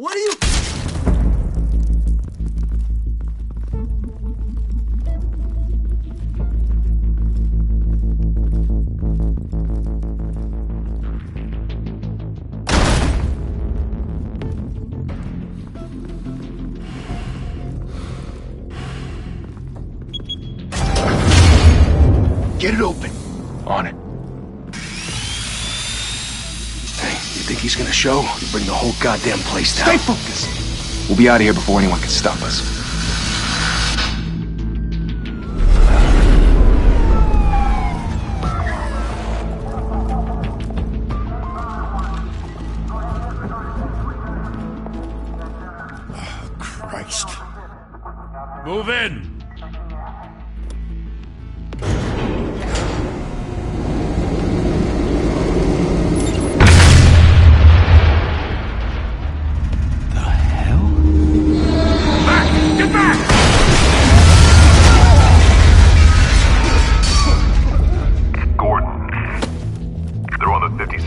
What are you... Get it open. On it. Hey, you think he's gonna show? You bring the whole goddamn place down. Stay focused. We'll be out of here before anyone can stop us. Oh, Christ. Move in!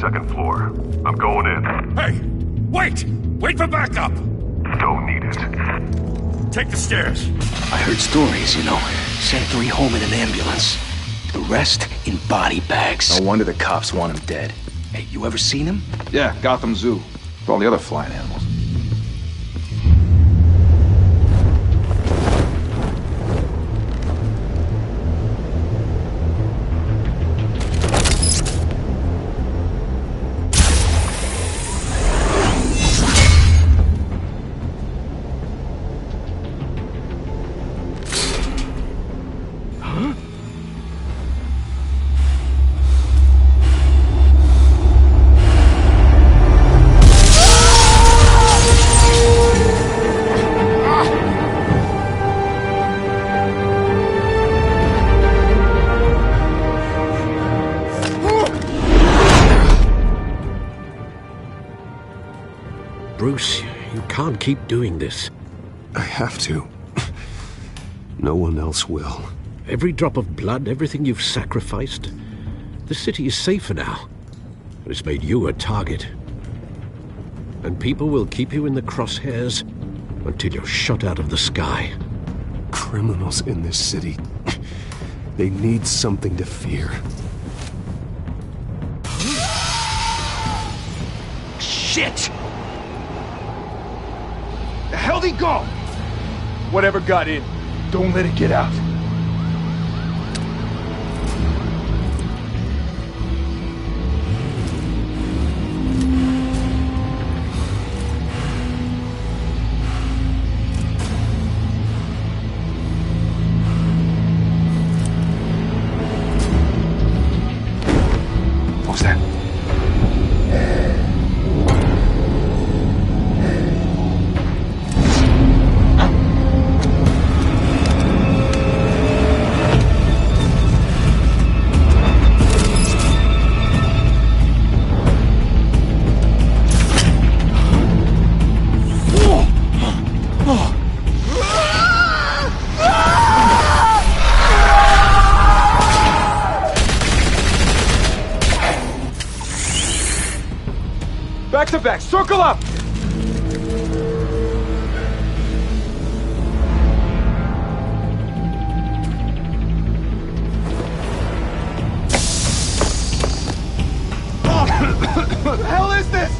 Second floor. I'm going in. Hey! Wait! Wait for backup! Don't need it. Take the stairs. I heard stories, you know. Sent 3 home in an ambulance. The rest in body bags. No wonder the cops want him dead. Hey, you ever seen him? Yeah, Gotham Zoo. With all the other flying animals. Bruce, you can't keep doing this. I have to. No one else will. Every drop of blood, everything you've sacrificed. The city is safer now. It's made you a target. And people will keep you in the crosshairs until you're shot out of the sky. Criminals in this city. They need something to fear. Shit! The hell'd he go? Whatever got in, don't let it get out. What was that? Back to back, circle up! What the hell is this?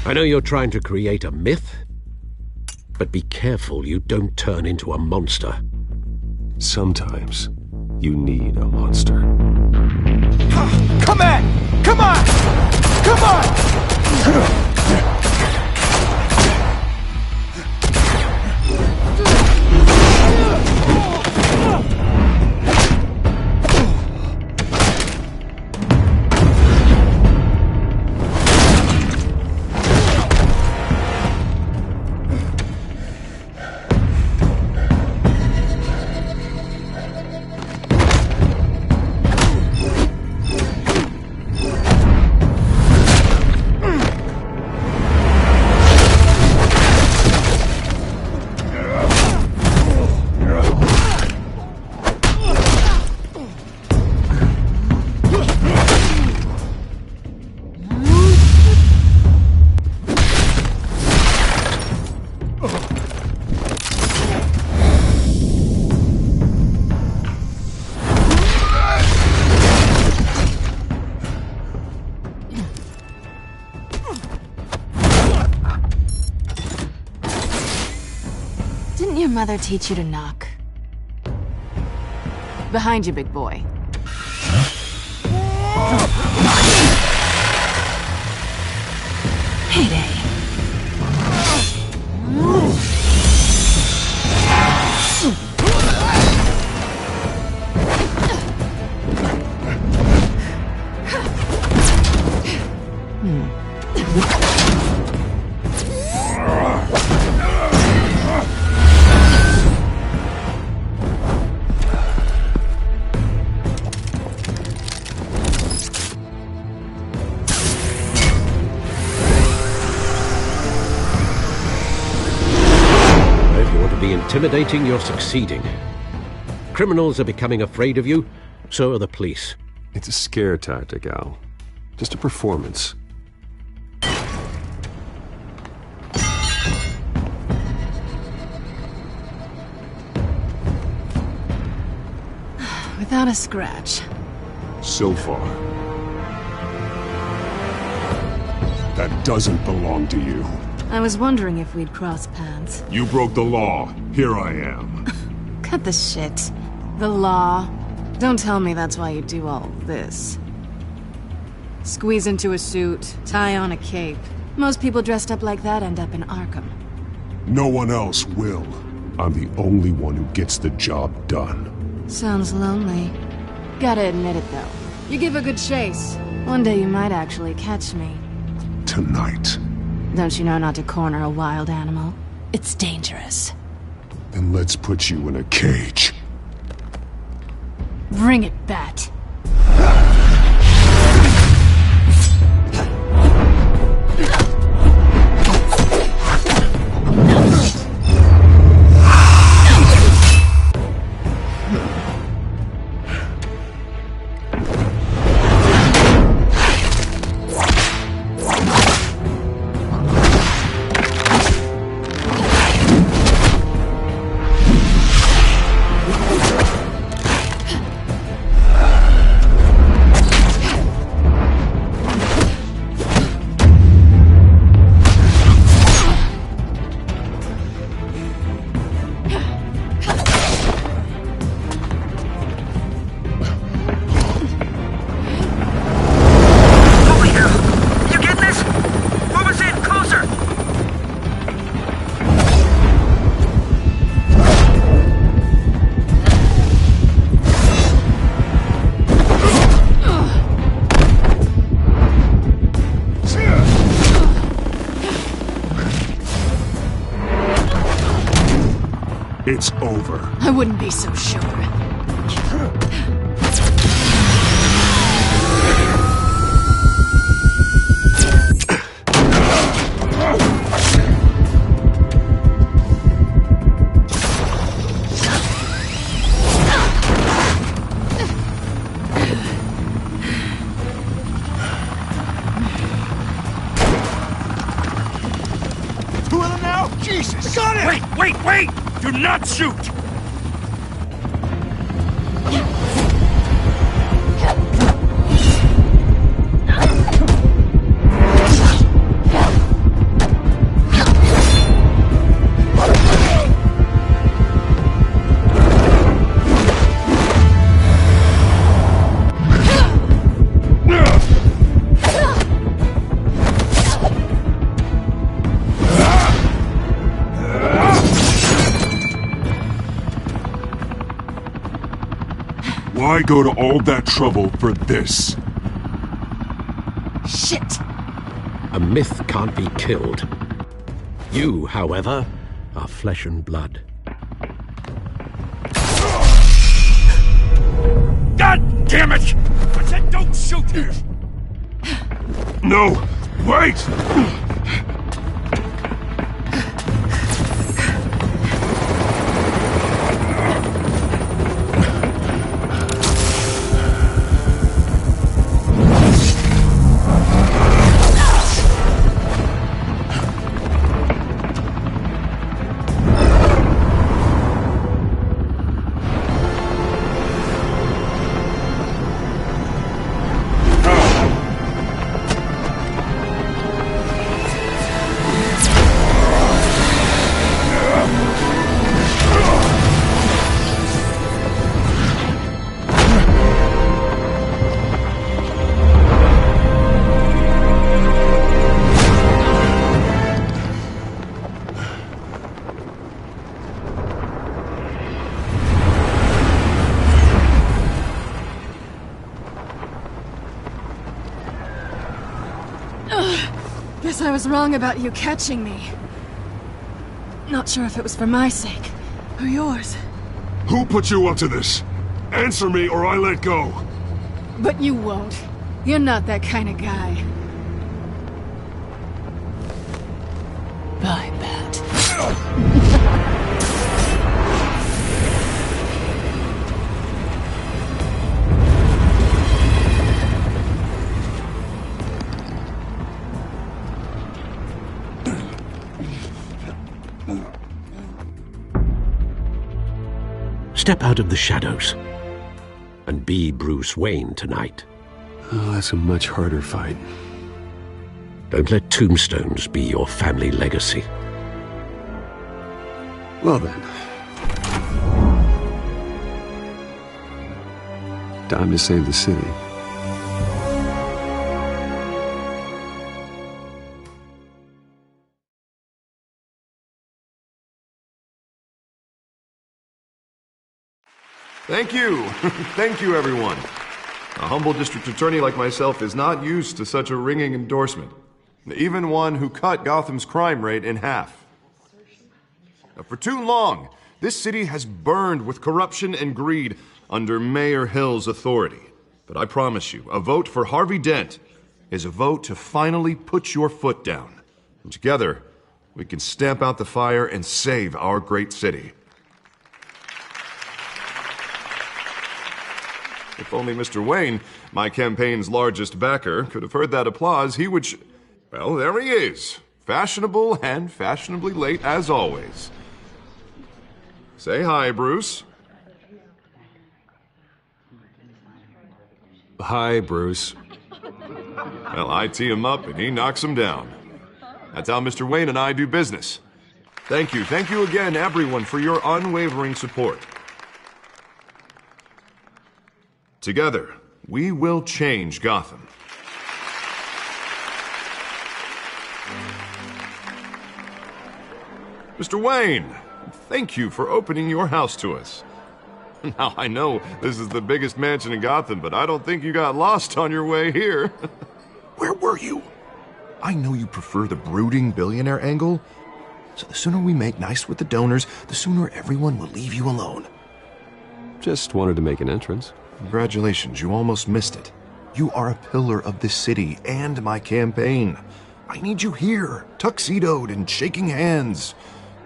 I know you're trying to create a myth, but be careful you don't turn into a monster. Sometimes you need a monster. Come on! Come on! Come on! your mother teach you to knock? Behind you, big boy. Heyday. Intimidating, you're succeeding. Criminals are becoming afraid of you, so are the police. It's a scare tactic, Al. Just a performance. Without a scratch. So far. That doesn't belong to you. I was wondering if we'd cross paths. You broke the law. Here I am. Cut the shit. The law. Don't tell me that's why you do all this. Squeeze into a suit, tie on a cape. Most people dressed up like that end up in Arkham. No one else will. I'm the only one who gets the job done. Sounds lonely. Gotta admit it, though. You give a good chase. One day you might actually catch me. Tonight. Don't you know not to corner a wild animal? It's dangerous. Then let's put you in a cage. Bring it, Bat. It's over. I wouldn't be so sure. Two of them now? Jesus! Got it! Wait! Do not shoot! Why go to all that trouble for this? Shit! A myth can't be killed. You, however, are flesh and blood. God damn it! I said don't shoot! No! Wait! Guess I was wrong about you catching me. Not sure if it was for my sake, or yours. Who put you up to this? Answer me or I let go. But you won't. You're not that kind of guy. Bye, Bat. Step out of the shadows and be Bruce Wayne tonight. Oh, that's a much harder fight. Don't let tombstones be your family legacy. Well then. Time to save the city. Thank you. Thank you, everyone. A humble district attorney like myself is not used to such a ringing endorsement. Even one who cut Gotham's crime rate in half. For too long, this city has burned with corruption and greed under Mayor Hill's authority. But I promise you, a vote for Harvey Dent is a vote to finally put your foot down. And together, we can stamp out the fire and save our great city. If only Mr. Wayne, my campaign's largest backer, could have heard that applause, he would well, there he is. Fashionable and fashionably late as always. Say hi, Bruce. Hi, Bruce. Well, I tee him up and he knocks him down. That's how Mr. Wayne and I do business. Thank you again, everyone, for your unwavering support. Together, we will change Gotham. Mr. Wayne, thank you for opening your house to us. Now, I know this is the biggest mansion in Gotham, but I don't think you got lost on your way here. Where were you? I know you prefer the brooding billionaire angle, so the sooner we make nice with the donors, the sooner everyone will leave you alone. Just wanted to make an entrance. Congratulations, you almost missed it. You are a pillar of this city and my campaign. I need you here, tuxedoed and shaking hands.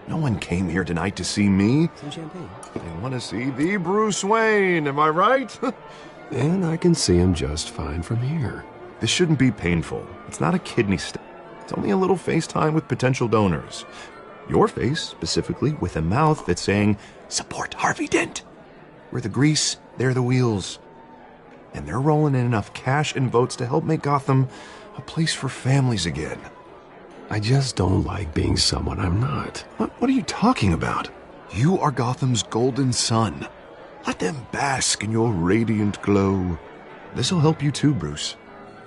No one came here tonight to see me. Some champagne. They want to see the Bruce Wayne, am I right? And I can see him just fine from here. This shouldn't be painful. It's not a kidney stone. It's only a little FaceTime with potential donors. Your face, specifically, with a mouth that's saying, support Harvey Dent. We're the grease, they're the wheels. And they're rolling in enough cash and votes to help make Gotham a place for families again. I just don't like being someone I'm not. What are you talking about? You are Gotham's golden sun. Let them bask in your radiant glow. This'll help you too, Bruce.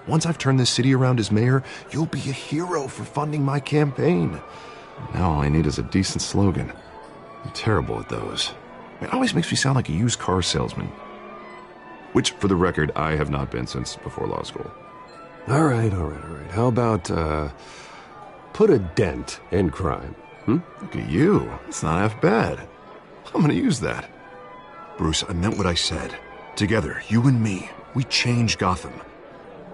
Once I've turned this city around as mayor, you'll be a hero for funding my campaign. Now all I need is a decent slogan. I'm terrible at those. It always makes me sound like a used car salesman. Which, for the record, I have not been since before law school. All right. How about, put a dent in crime? Look at you. It's not half bad. I'm gonna use that. Bruce, I meant what I said. Together, you and me, we change Gotham.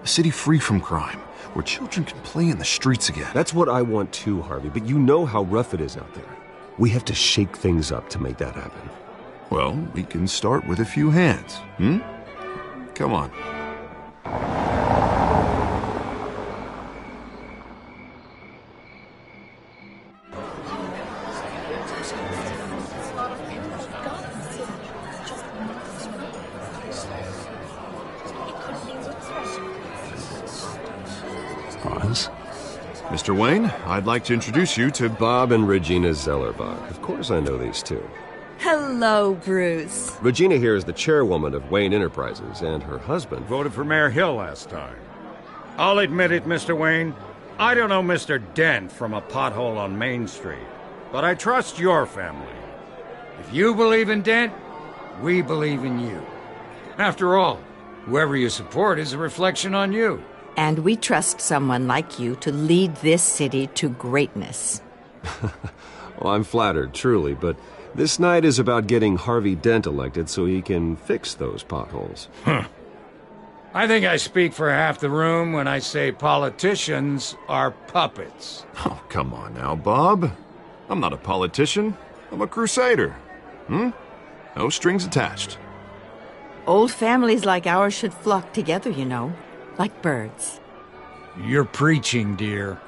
A city free from crime, where children can play in the streets again. That's what I want too, Harvey, but you know how rough it is out there. We have to shake things up to make that happen. Well, we can start with a few hands, Come on. Pause. Mr. Wayne, I'd like to introduce you to Bob and Regina Zellerbach. Of course I know these two. Hello, Bruce. Regina here is the chairwoman of Wayne Enterprises, and her husband Voted for Mayor Hill last time. I'll admit it, Mr. Wayne. I don't know Mr. Dent from a pothole on Main Street, but I trust your family. If you believe in Dent, we believe in you. After all, whoever you support is a reflection on you. And we trust someone like you to lead this city to greatness. Well, I'm flattered, truly, but this night is about getting Harvey Dent elected so he can fix those potholes. I think I speak for half the room when I say politicians are puppets. Oh, come on now, Bob. I'm not a politician. I'm a crusader. No strings attached. Old families like ours should flock together, you know, like birds. You're preaching, dear.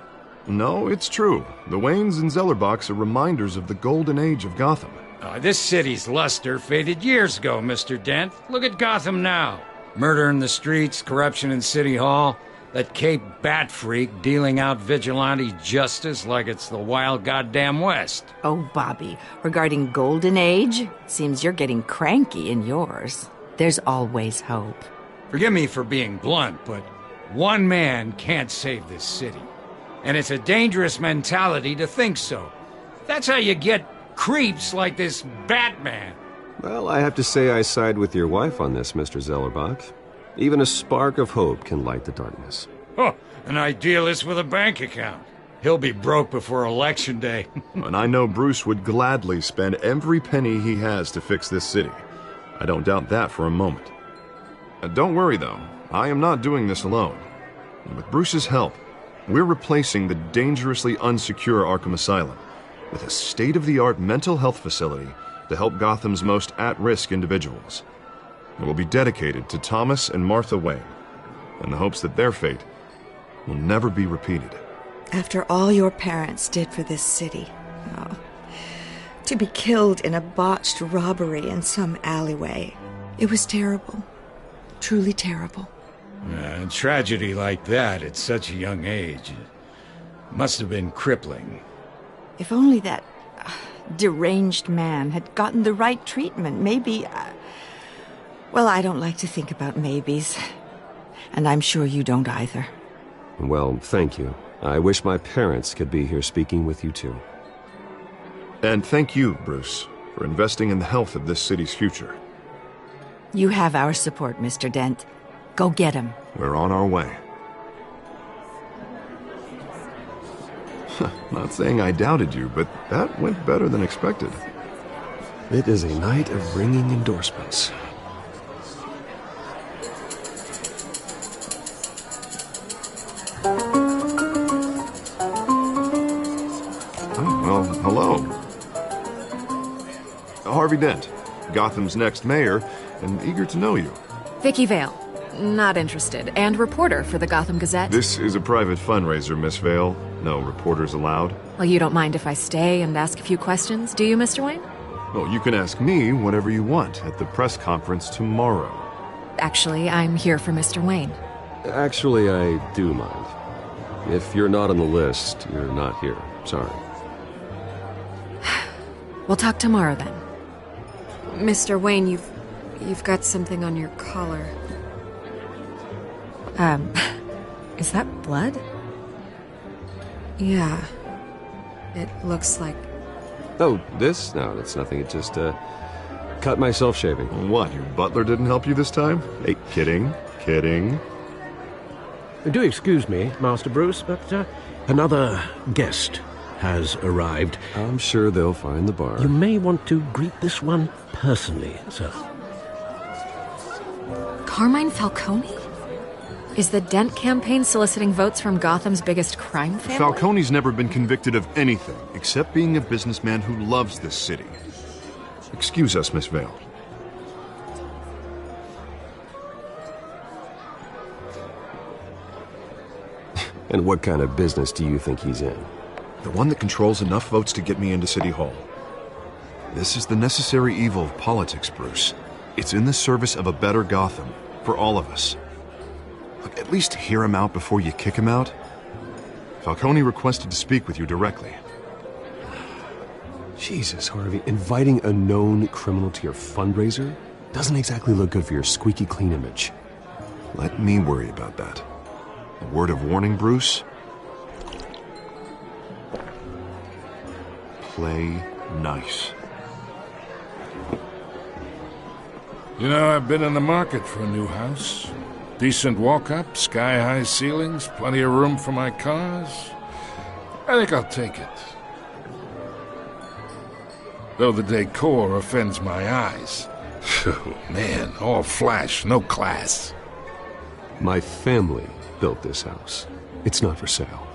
No, it's true. The Waynes and Zellerbachs are reminders of the golden age of Gotham. This city's luster faded years ago, Mr. Dent. Look at Gotham now. Murder in the streets, corruption in City Hall, that Cape Bat freak dealing out vigilante justice like it's the wild goddamn West. Oh, Bobby, regarding Golden Age, seems you're getting cranky in yours. There's always hope. Forgive me for being blunt, but one man can't save this city. And it's a dangerous mentality to think so. That's how you get creeps like this Batman. Well, I have to say I side with your wife on this, Mr. Zellerbach. Even a spark of hope can light the darkness. Oh, an idealist with a bank account. He'll be broke before Election Day. And I know Bruce would gladly spend every penny he has to fix this city. I don't doubt that for a moment. Don't worry, though. I am not doing this alone. And with Bruce's help, we're replacing the dangerously unsecure Arkham Asylum with a state-of-the-art mental health facility to help Gotham's most at-risk individuals. It will be dedicated to Thomas and Martha Wayne, in the hopes that their fate will never be repeated. After all your parents did for this city, to be killed in a botched robbery in some alleyway, it was terrible. Truly terrible. A tragedy like that at such a young age must have been crippling. If only that deranged man had gotten the right treatment, maybe... well, I don't like to think about maybes. And I'm sure you don't either. Well, thank you. I wish my parents could be here speaking with you, too. And thank you, Bruce, for investing in the health of this city's future. You have our support, Mr. Dent. Go get him. We're on our way. Not saying I doubted you, but that went better than expected. It is a night of ringing endorsements. Oh, well, hello. Harvey Dent, Gotham's next mayor, and eager to know you. Vicky Vale. Not interested. And reporter for the Gotham Gazette. This is a private fundraiser, Miss Vale. No reporters allowed. Well, you don't mind if I stay and ask a few questions, do you, Mr. Wayne? Well, you can ask me whatever you want at the press conference tomorrow. Actually, I'm here for Mr. Wayne. Actually, I do mind. If you're not on the list, you're not here. Sorry. We'll talk tomorrow, then. Mr. Wayne, you've got something on your collar. Is that blood? Yeah. It looks like... Oh, this? No, that's nothing. It just, cut myself shaving. What, your butler didn't help you this time? Hey, kidding. Do excuse me, Master Bruce, but another guest has arrived. I'm sure they'll find the bar. You may want to greet this one personally, sir. Carmine Falcone? Is the Dent campaign soliciting votes from Gotham's biggest crime family? Falcone's never been convicted of anything except being a businessman who loves this city. Excuse us, Miss Vale. And what kind of business do you think he's in? The one that controls enough votes to get me into City Hall. This is the necessary evil of politics, Bruce. It's in the service of a better Gotham, for all of us. Look, at least hear him out before you kick him out. Falcone requested to speak with you directly. Jesus, Harvey, inviting a known criminal to your fundraiser doesn't exactly look good for your squeaky clean image. Let me worry about that. A word of warning, Bruce. Play nice. You know, I've been in the market for a new house. Decent walk-up, sky-high ceilings, plenty of room for my cars. I think I'll take it. Though the decor offends my eyes. Oh, man, all flash, no class. My family built this house. It's not for sale.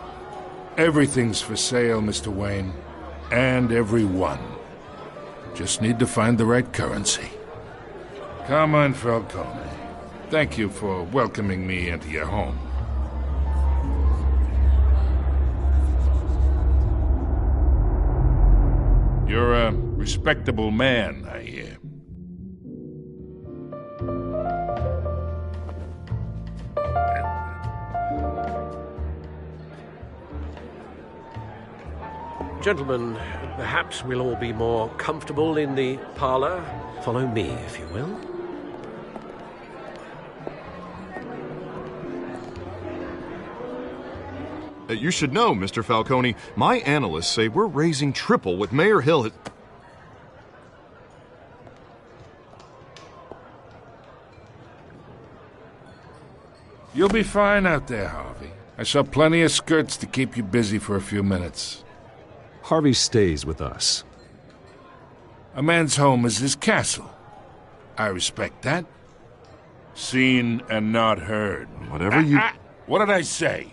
Everything's for sale, Mr. Wayne. And everyone. Just need to find the right currency. Come on, Falcone. Thank you for welcoming me into your home. You're a respectable man, I hear. Gentlemen, perhaps we'll all be more comfortable in the parlor. Follow me, if you will. You should know, Mr. Falcone, my analysts say we're raising triple what Mayor Hill has... You'll be fine out there, Harvey. I saw plenty of skirts to keep you busy for a few minutes. Harvey stays with us. A man's home is his castle. I respect that. Seen and not heard. Whatever you... What did I say?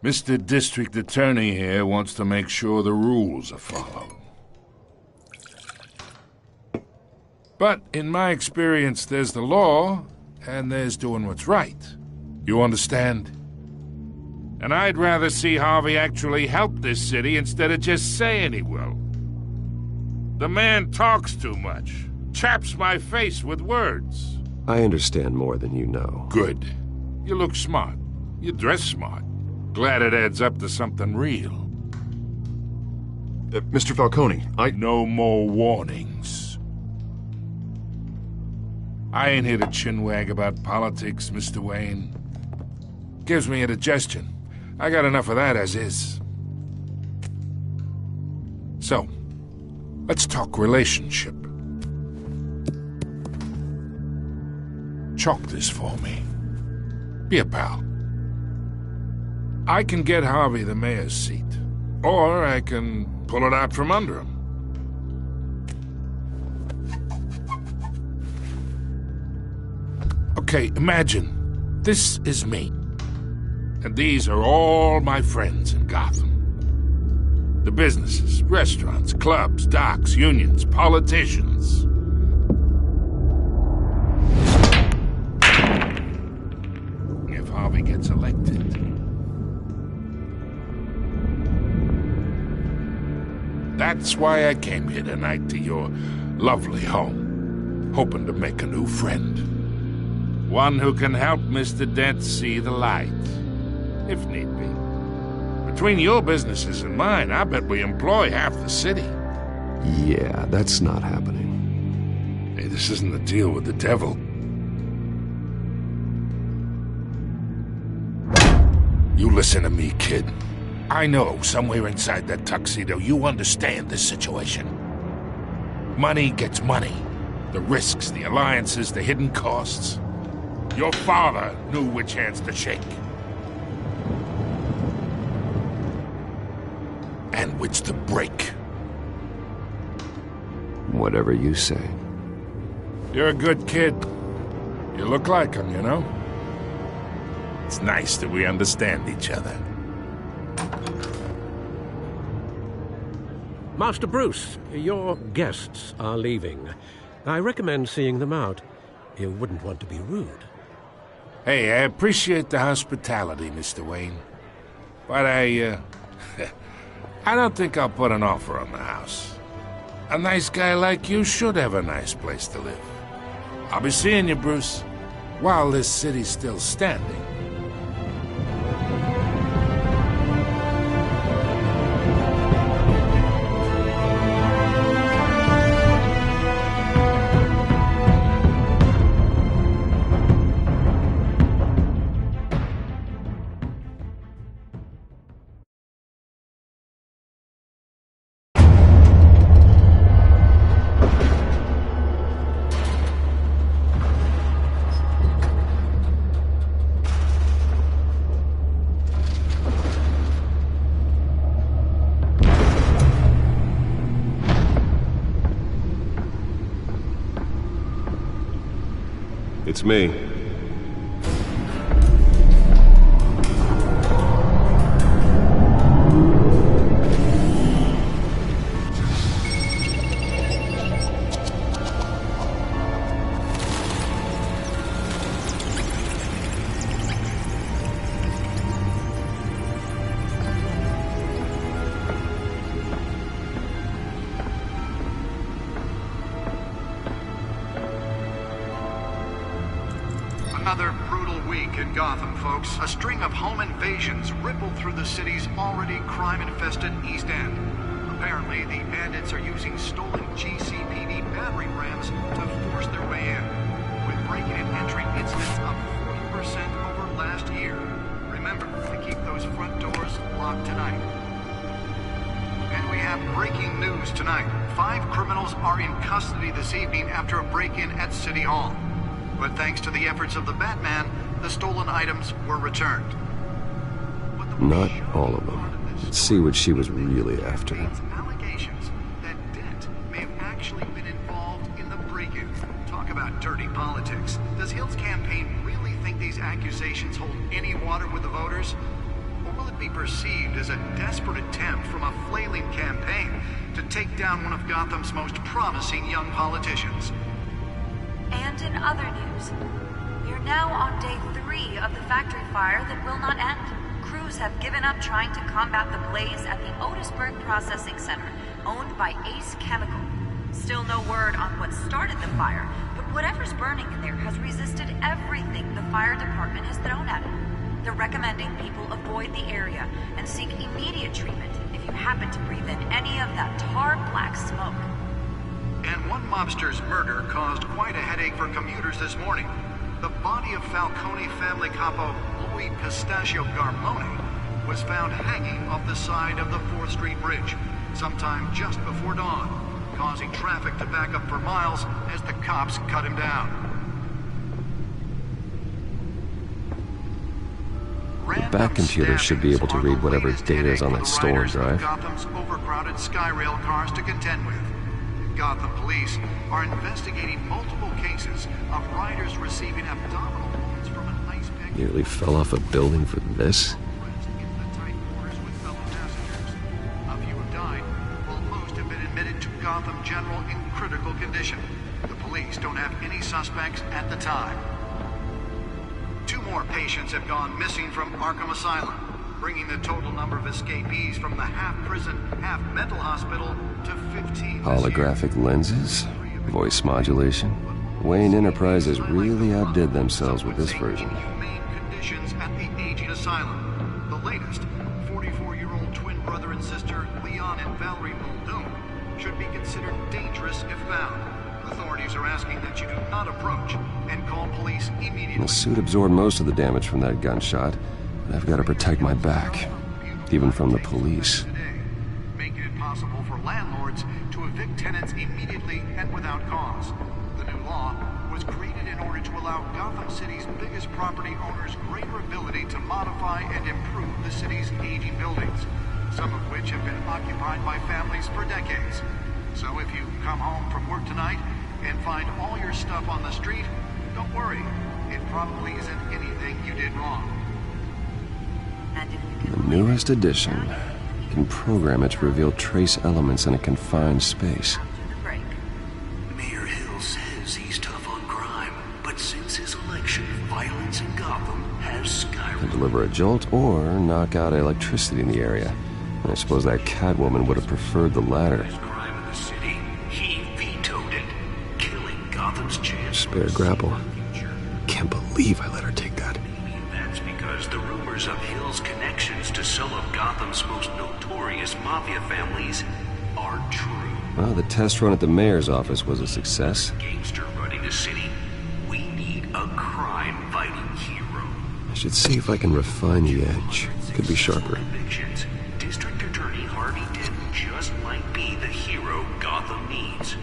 Mr. District Attorney here wants to make sure the rules are followed. But in my experience, there's the law, and there's doing what's right. You understand? And I'd rather see Harvey actually help this city instead of just saying he will. The man talks too much, chaps my face with words. I understand more than you know. Good. You look smart. You dress smart. Glad it adds up to something real. Mr. Falcone, No more warnings. I ain't here to chinwag about politics, Mr. Wayne. Gives me indigestion. I got enough of that as is. So, let's talk relationship. Chalk this for me. Be a pal. I can get Harvey the mayor's seat, or I can pull it out from under him. Okay, imagine this is me, and these are all my friends in Gotham. The businesses, restaurants, clubs, docks, unions, politicians. If Harvey gets elected, that's why I came here tonight to your lovely home, hoping to make a new friend. One who can help Mr. Dent see the light, if need be. Between your businesses and mine, I bet we employ half the city. Yeah, that's not happening. Hey, this isn't a deal with the devil. You listen to me, kid. I know somewhere inside that tuxedo you understand this situation. Money gets money. The risks, the alliances, the hidden costs. Your father knew which hands to shake. And which to break. Whatever you say. You're a good kid. You look like him, you know? It's nice that we understand each other. Master Bruce, your guests are leaving. I recommend seeing them out. You wouldn't want to be rude. Hey, I appreciate the hospitality, Mr. Wayne. But I don't think I'll put an offer on the house. A nice guy like you should have a nice place to live. I'll be seeing you, Bruce, while this city's still standing. It's me. Another brutal week in Gotham, folks. A string of home invasions rippled through the city's already crime-infested East End. Apparently, the bandits are using stolen GCPD battering rams to force their way in, with breaking and entering incidents up 40% over last year. Remember to keep those front doors locked tonight. And we have breaking news tonight. 5 criminals are in custody this evening after a break-in at City Hall. But thanks to the efforts of the Batman, the stolen items were returned. Not all of them. Let's see what she was really after. Allegations that Dent may have actually been involved in the break-in. Talk about dirty politics. Does Hill's campaign really think these accusations hold any water with the voters? Or will it be perceived as a desperate attempt from a flailing campaign to take down one of Gotham's most promising young politicians? And in other news, we're now on day 3 of the factory fire that will not end. Crews have given up trying to combat the blaze at the Otisburg Processing Center, owned by Ace Chemical. Still no word on what started the fire, but whatever's burning in there has resisted everything the fire department has thrown at it. They're recommending people avoid the area and seek immediate treatment if you happen to breathe in any of that tar black smoke. And one mobster's murder caused quite a headache for commuters this morning. The body of Falcone family capo Louis Pistachio Garmone was found hanging off the side of the 4th Street Bridge sometime just before dawn, causing traffic to back up for miles as the cops cut him down. The back computer should be able to read whatever data is on that storm drive. Gotham's overcrowded Skyrail cars to contend with. Gotham police are investigating multiple cases of riders receiving abdominal wounds from an ice pick. Nearly fell off a building for this? A few have died, while most have been admitted to Gotham General in critical condition. The police don't have any suspects at the time. 2 more patients have gone missing from Arkham Asylum, bringing the total number of escapees from the half-prison, half-mental hospital to 15. Holographic lenses? Voice modulation? Wayne Enterprises really outdid themselves with this version. Humane conditions at the aging asylum. The latest, 44-year-old twin brother and sister Leon and Valerie Muldoon, should be considered dangerous if found. Authorities are asking that you do not approach and call police immediately. The suit absorbed most of the damage from that gunshot. I've got to protect my back, even from the police. Making it possible for landlords to evict tenants immediately and without cause. The new law was created in order to allow Gotham City's biggest property owners greater ability to modify and improve the city's aging buildings, some of which have been occupied by families for decades. So if you come home from work tonight and find all your stuff on the street, don't worry. It probably isn't anything you did wrong. The newest edition can program it to reveal trace elements in a confined space. Mayor Hill says he's tough on crime, but since his election, violence in Gotham has skyrocketed. Can deliver a jolt or knock out electricity in the area. And I suppose that Catwoman would have preferred the latter. Crime in the city, he vetoed it, killing Gotham's chance. Spare grapple. Can't believe I let her take that. Maybe that's because the rumors of Hill's connections to some of Gotham's most notorious mafia families are true. Well, the test run at the mayor's office was a success. Gangster running the city. We need a crime-fighting hero. I should see if I can refine the edge. Could be sharper. Convictions. District Attorney Harvey Dent just might be the hero Gotham needs.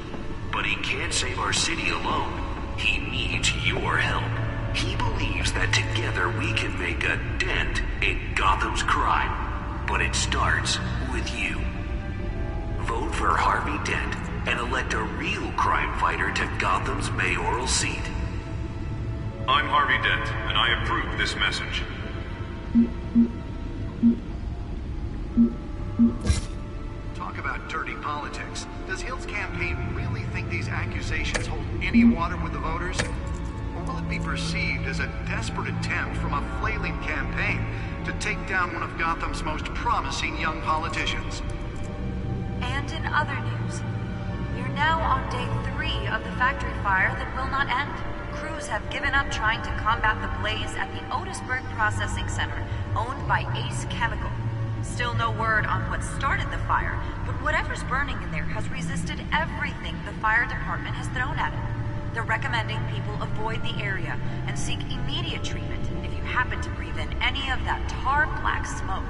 But he can't save our city alone. He needs your help. He believes that together we can make a dent in Gotham's crime. But it starts with you. Vote for Harvey Dent and elect a real crime fighter to Gotham's mayoral seat. I'm Harvey Dent, and I approve this message. Talk about dirty politics. Does Hill's campaign really think these accusations hold any water with the voters? Or will it be perceived as a desperate attempt from a flailing campaign to take down one of Gotham's most promising young politicians? And in other news, you're now on day 3 of the factory fire that will not end. Crews have given up trying to combat the blaze at the Otisburg Processing Center, owned by Ace Chemical. Still no word on what started the fire, but whatever's burning in there has resisted everything the fire department has thrown at it. They're recommending people avoid the area and seek immediate treatment if you happen to breathe in any of that tar black smoke.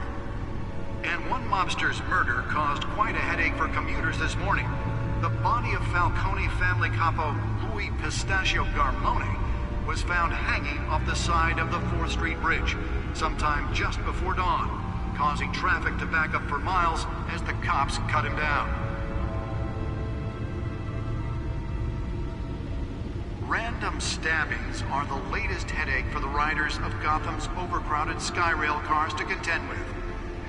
And one mobster's murder caused quite a headache for commuters this morning. The body of Falcone family capo Louis Pistachio Garmone was found hanging off the side of the 4th Street Bridge sometime just before dawn, causing traffic to back up for miles as the cops cut him down. Random stabbings are the latest headache for the riders of Gotham's overcrowded Skyrail cars to contend with.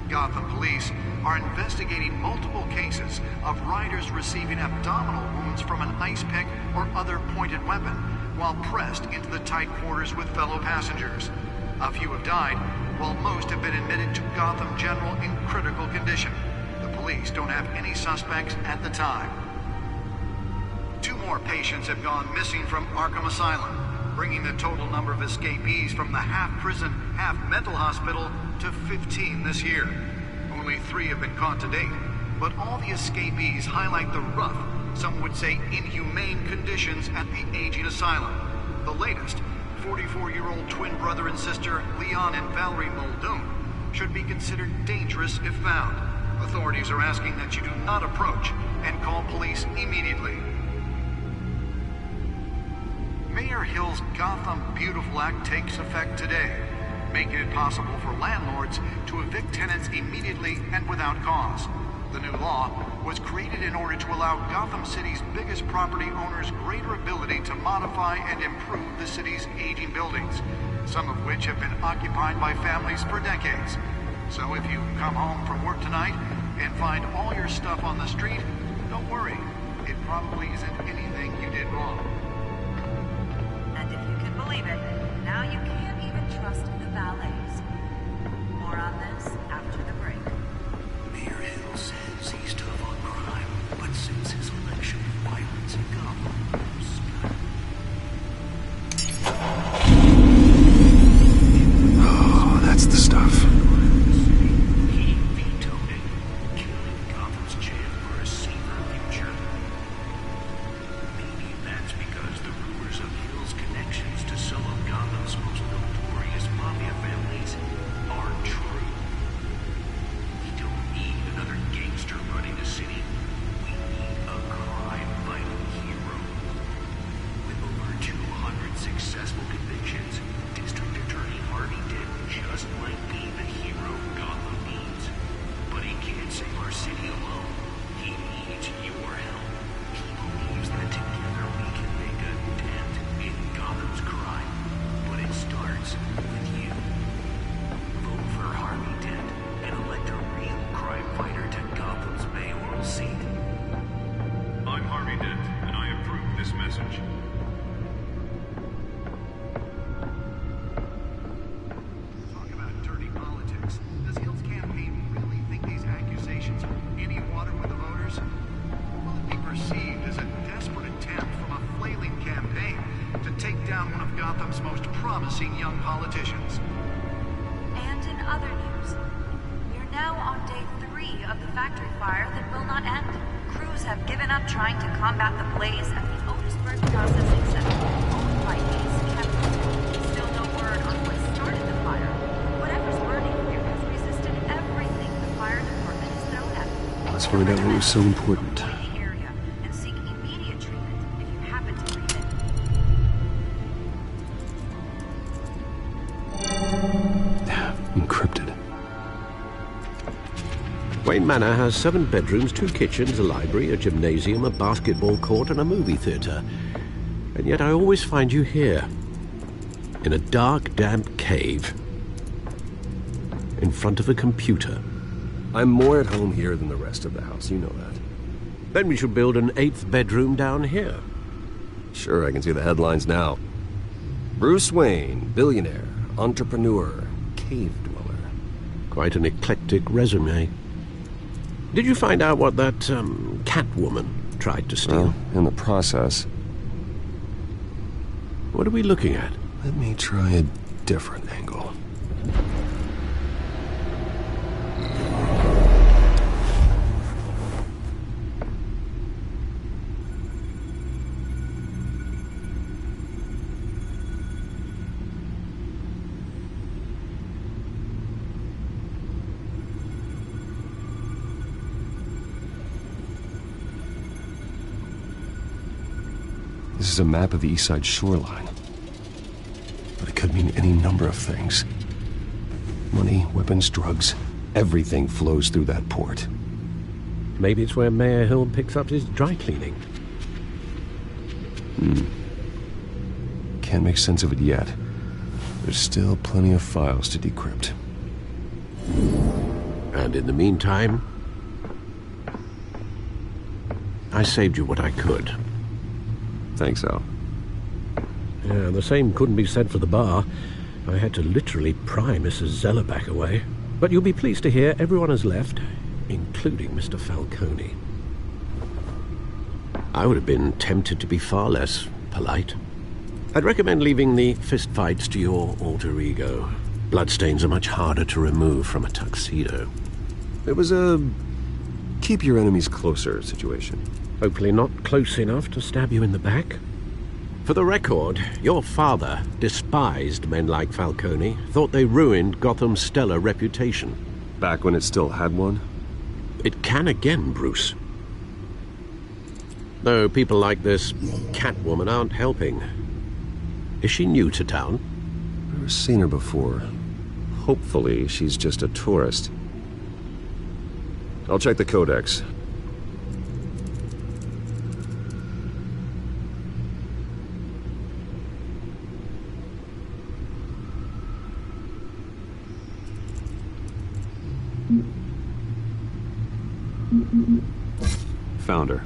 Gotham police are investigating multiple cases of riders receiving abdominal wounds from an ice pick or other pointed weapon while pressed into the tight quarters with fellow passengers. A few have died, while most have been admitted to Gotham General in critical condition. The police don't have any suspects at the time. 2 more patients have gone missing from Arkham Asylum, bringing the total number of escapees from the half-prison, half-mental hospital to 15 this year. Only 3 have been caught to date, but all the escapees highlight the rough, some would say inhumane conditions at the aging asylum. The latest, 44-year-old twin brother and sister Leon and Valerie Muldoon, should be considered dangerous if found. Authorities are asking that you do not approach and call police immediately. Mayor Hill's Gotham Beautiful Act takes effect today, making it possible for landlords to evict tenants immediately and without cause. The new law was created in order to allow Gotham City's biggest property owners greater ability to modify and improve the city's aging buildings, some of which have been occupied by families for decades. So if you come home from work tonight and find all your stuff on the street, don't worry. It probably isn't anything you did wrong. And if you can believe it, now you can't even trust the valets. More on this after the break. Mayor Hill says he's tough on crime, but since his election, violence in Gotham Oh, that's the stuff. he vetoed it, killing Gotham's chance for a safer future. Maybe that's because the rumors of Hill's connections to some of Gotham's most notorious mafia families are true. We don't need another gangster running the city. We need a crime-fighting hero. With over 200 successful convictions, District Attorney Harvey Dent just might be the hero Gotham needs. But he can't save our city alone. He needs your help. He believes that together we can make a dent in Gotham's crime. But it starts with you. Vote for Harvey Dent and elect a real crime fighter to Gotham's mayoral seat. I'm Harvey Dent, and I approve this message. Talk about dirty politics. Does Hill's campaign really think these accusations hold any water with the voters? Will it be perceived as a desperate attempt from a flailing campaign to take down one of Gotham's most promising young politicians? And in other news, we're now on day 3 of the factory fire that will not end. Crews have given up trying to combat the blaze at the Otisburg Processing Center, owned by Ace Chemical. Still no word on what started the fire. Whatever's burning here has resisted everything the fire department has thrown at it. Let's find out what was so important. Avoid the area and seek immediate treatment if you happen to breathe in. Encrypted. Wayne Manor has 7 bedrooms, 2 kitchens, a library, a gymnasium, a basketball court, and a movie theatre. And yet I always find you here. in a dark, damp cave in front of a computer. I'm more at home here than the rest of the house, you know that. Then we should build an 8th bedroom down here. Sure, I can see the headlines now. Bruce Wayne, billionaire, entrepreneur, cave dweller. Quite an eclectic resume. Did you find out what that, Catwoman tried to steal? Well, in the process. What are we looking at? Let me try a different angle. This is a map of the east side shoreline. But it could mean any number of things. Money, weapons, drugs, everything flows through that port. Maybe it's where Mayor Hill picks up his dry cleaning. Can't make sense of it yet. There's still plenty of files to decrypt. And in the meantime, I saved you what I could. Thanks, Al. Yeah, the same couldn't be said for the bar. I had to literally pry Mrs. Zeller back away. But you'll be pleased to hear everyone has left, including Mr. Falcone. I would have been tempted to be far less polite. I'd recommend leaving the fistfights to your alter ego. Bloodstains are much harder to remove from a tuxedo. It was a keep your enemies closer situation. Hopefully not close enough to stab you in the back. For the record, your father despised men like Falcone, thought they ruined Gotham's stellar reputation. Back when it still had one? It can again, Bruce. Though people like this Catwoman aren't helping. Is she new to town? Never seen her before. Hopefully she's just a tourist. I'll check the codex. Found her.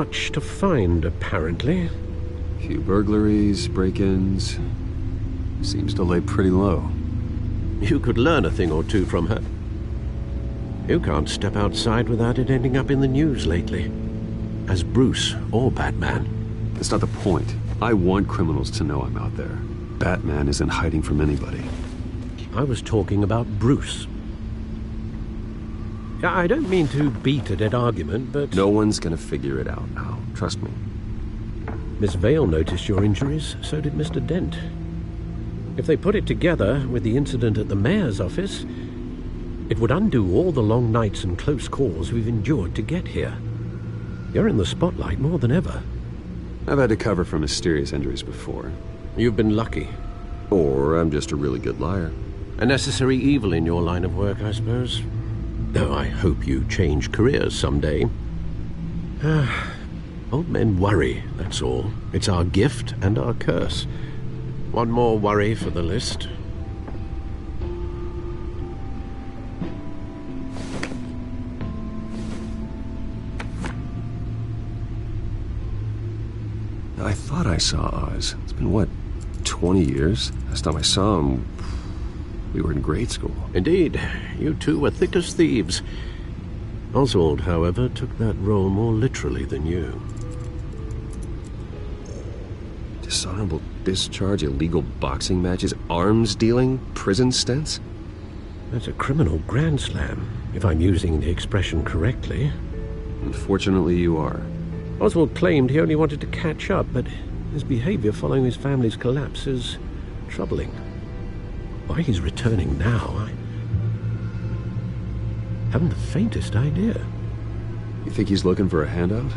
much to find, apparently. Few burglaries, break-ins. Seems to lay pretty low. You could learn a thing or two from her. You can't step outside without it ending up in the news lately. As Bruce or Batman. That's not the point. I want criminals to know I'm out there. Batman isn't hiding from anybody. I was talking about Bruce. I don't mean to beat a dead argument, but... No one's gonna figure it out now. Trust me. Miss Vale noticed your injuries, so did Mr. Dent. If they put it together with the incident at the mayor's office, it would undo all the long nights and close calls we've endured to get here. You're in the spotlight more than ever. I've had to cover for mysterious injuries before. You've been lucky. Or I'm just a really good liar. A necessary evil in your line of work, I suppose. Though I hope you change careers someday. Old men worry, that's all. It's our gift and our curse. One more worry for the list. I thought I saw Oz. It's been, what, 20 years? Last time I saw him, we were in grade school. Indeed. You two were thick as thieves. Oswald, however, took that role more literally than you. Dishonorable discharge, illegal boxing matches, arms dealing, prison stints? That's a criminal grand slam, if I'm using the expression correctly. Unfortunately, you are. Oswald claimed he only wanted to catch up, but his behavior following his family's collapse is troubling. Why he's returning now, I haven't the faintest idea. You think he's looking for a handout?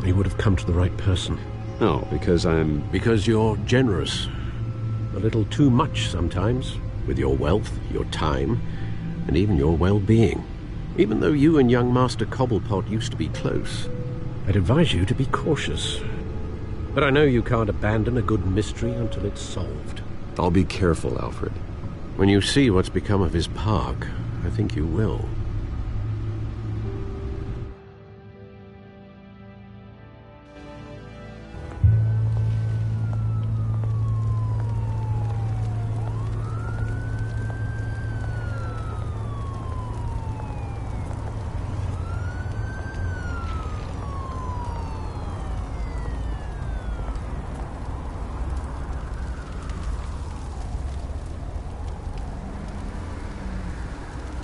He would have come to the right person. No, because I'm... Because you're generous. A little too much sometimes, with your wealth, your time, and even your well-being. Even though you and young Master Cobblepot used to be close, I'd advise you to be cautious. But I know you can't abandon a good mystery until it's solved. I'll be careful, Alfred. When you see what's become of his park, I think you will.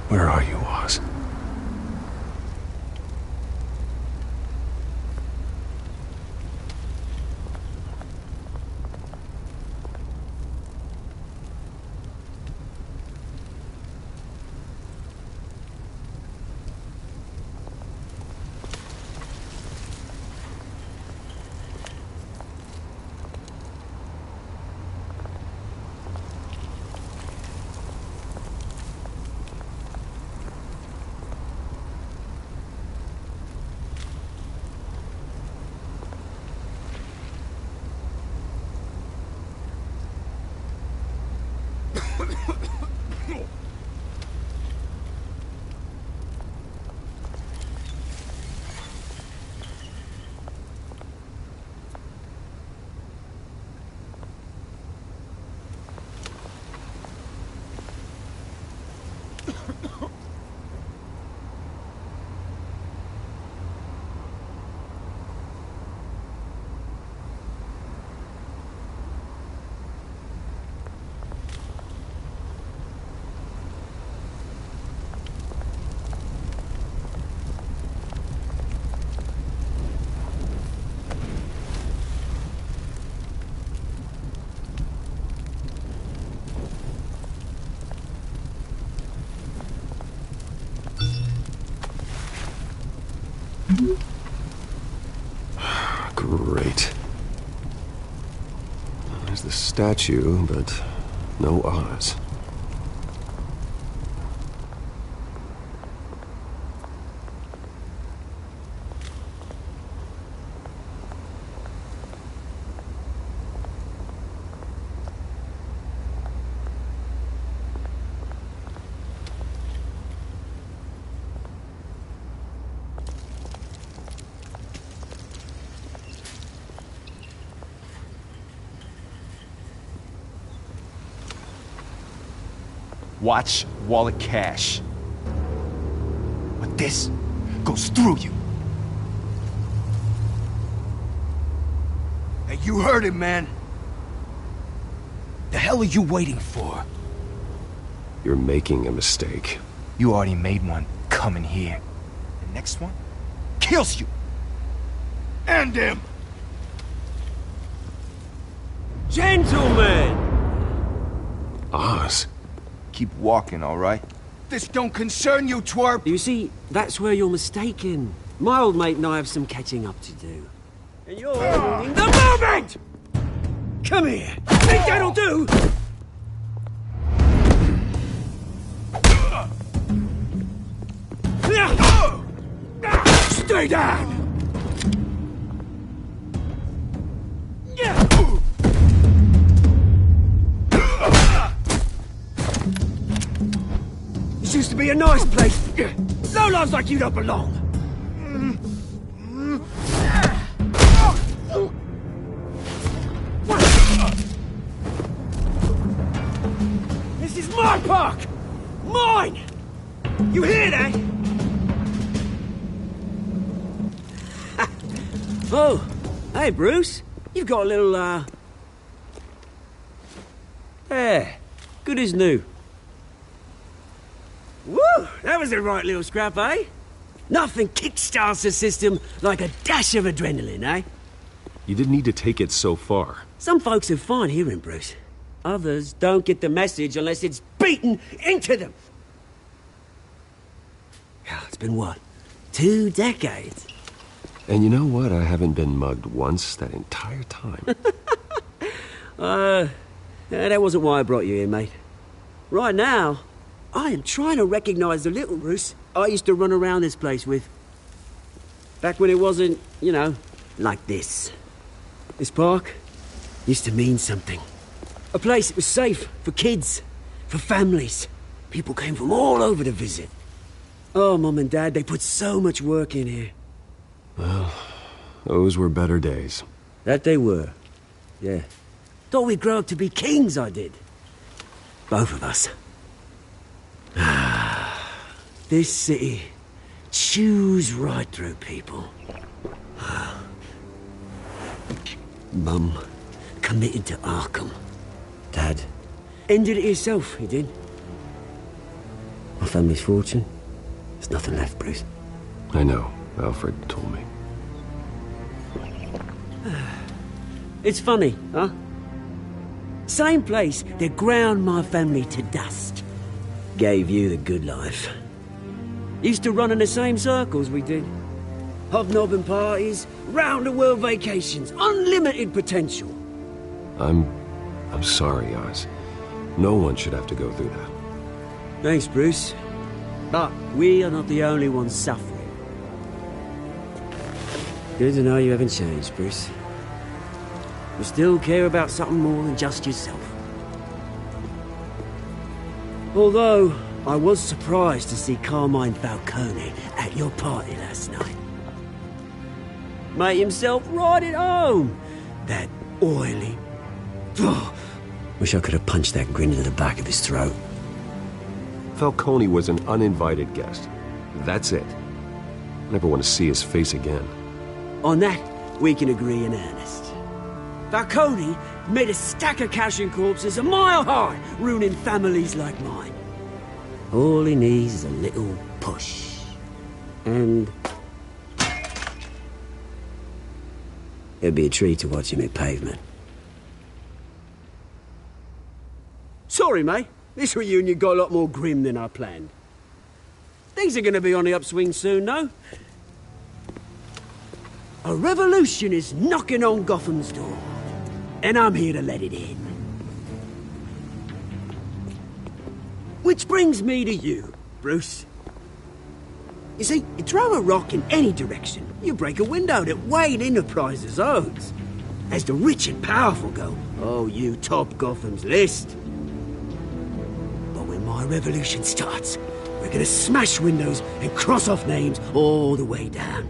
Where are you, Oz? Great. There's the statue, but no Oz. watch, wallet, cash. But this goes through you. Hey, you heard it, man. The hell are you waiting for? You're making a mistake. You already made one coming here. The next one kills you. And him. Gentlemen! Oz. Keep walking, all right? This don't concern you, twerp! You see, that's where you're mistaken. My old mate and I have some catching up to do. And you're ruining the moment! Come here! Think that'll do? Stay down! This used to be a nice place. Lowlifes like you don't belong. This is my park! Mine! You hear that? Oh, hey, Bruce. You've got a little, Yeah, good as new. Woo! That was a right little scrap, eh? Nothing kickstarts the system like a dash of adrenaline, eh? You didn't need to take it so far. Some folks have fine hearing, Bruce. Others don't get the message unless it's beaten into them. It's been what? 2 decades? And you know what? I haven't been mugged once that entire time. That wasn't why I brought you here, mate. Right now, I am trying to recognize the little Bruce I used to run around this place with. Back when it wasn't, you know, like this. This park used to mean something. A place that was safe for kids, for families. People came from all over to visit. Oh, Mum and Dad, they put so much work in here. Well, those were better days. That they were. Yeah. Thought we'd grow up to be kings, I did. Both of us. This city chews right through people. Mum committed to Arkham. Dad ended it himself, he did. My family's fortune, there's nothing left, Bruce. I know. Alfred told me. It's funny, huh? Same place that ground my family to dust. Gave you the good life. Used to run in the same circles we did. Hobnobbing parties, round-the-world vacations, unlimited potential. I'm sorry, Oz. No one should have to go through that. Thanks, Bruce. But we are not the only ones suffering. Good to know you haven't changed, Bruce. You still care about something more than just yourself. Although, I was surprised to see Carmine Falcone at your party last night. Made himself right at home. That oily... Oh, wish I could have punched that grin into the back of his throat. Falcone was an uninvited guest. That's it. Never want to see his face again. On that, we can agree in earnest. Falcone made a stack of cash and corpses a mile high, ruining families like mine. All he needs is a little push. And... it'd be a treat to watch him hit pavement. Sorry, mate. This reunion got a lot more grim than I planned. Things are gonna be on the upswing soon, though. A revolution is knocking on Gotham's door. And I'm here to let it in. Which brings me to you, Bruce. You see, you throw a rock in any direction, you break a window that Wayne Enterprises owns. As the rich and powerful go, oh, you top Gotham's list. But when my revolution starts, we're gonna smash windows and cross off names all the way down.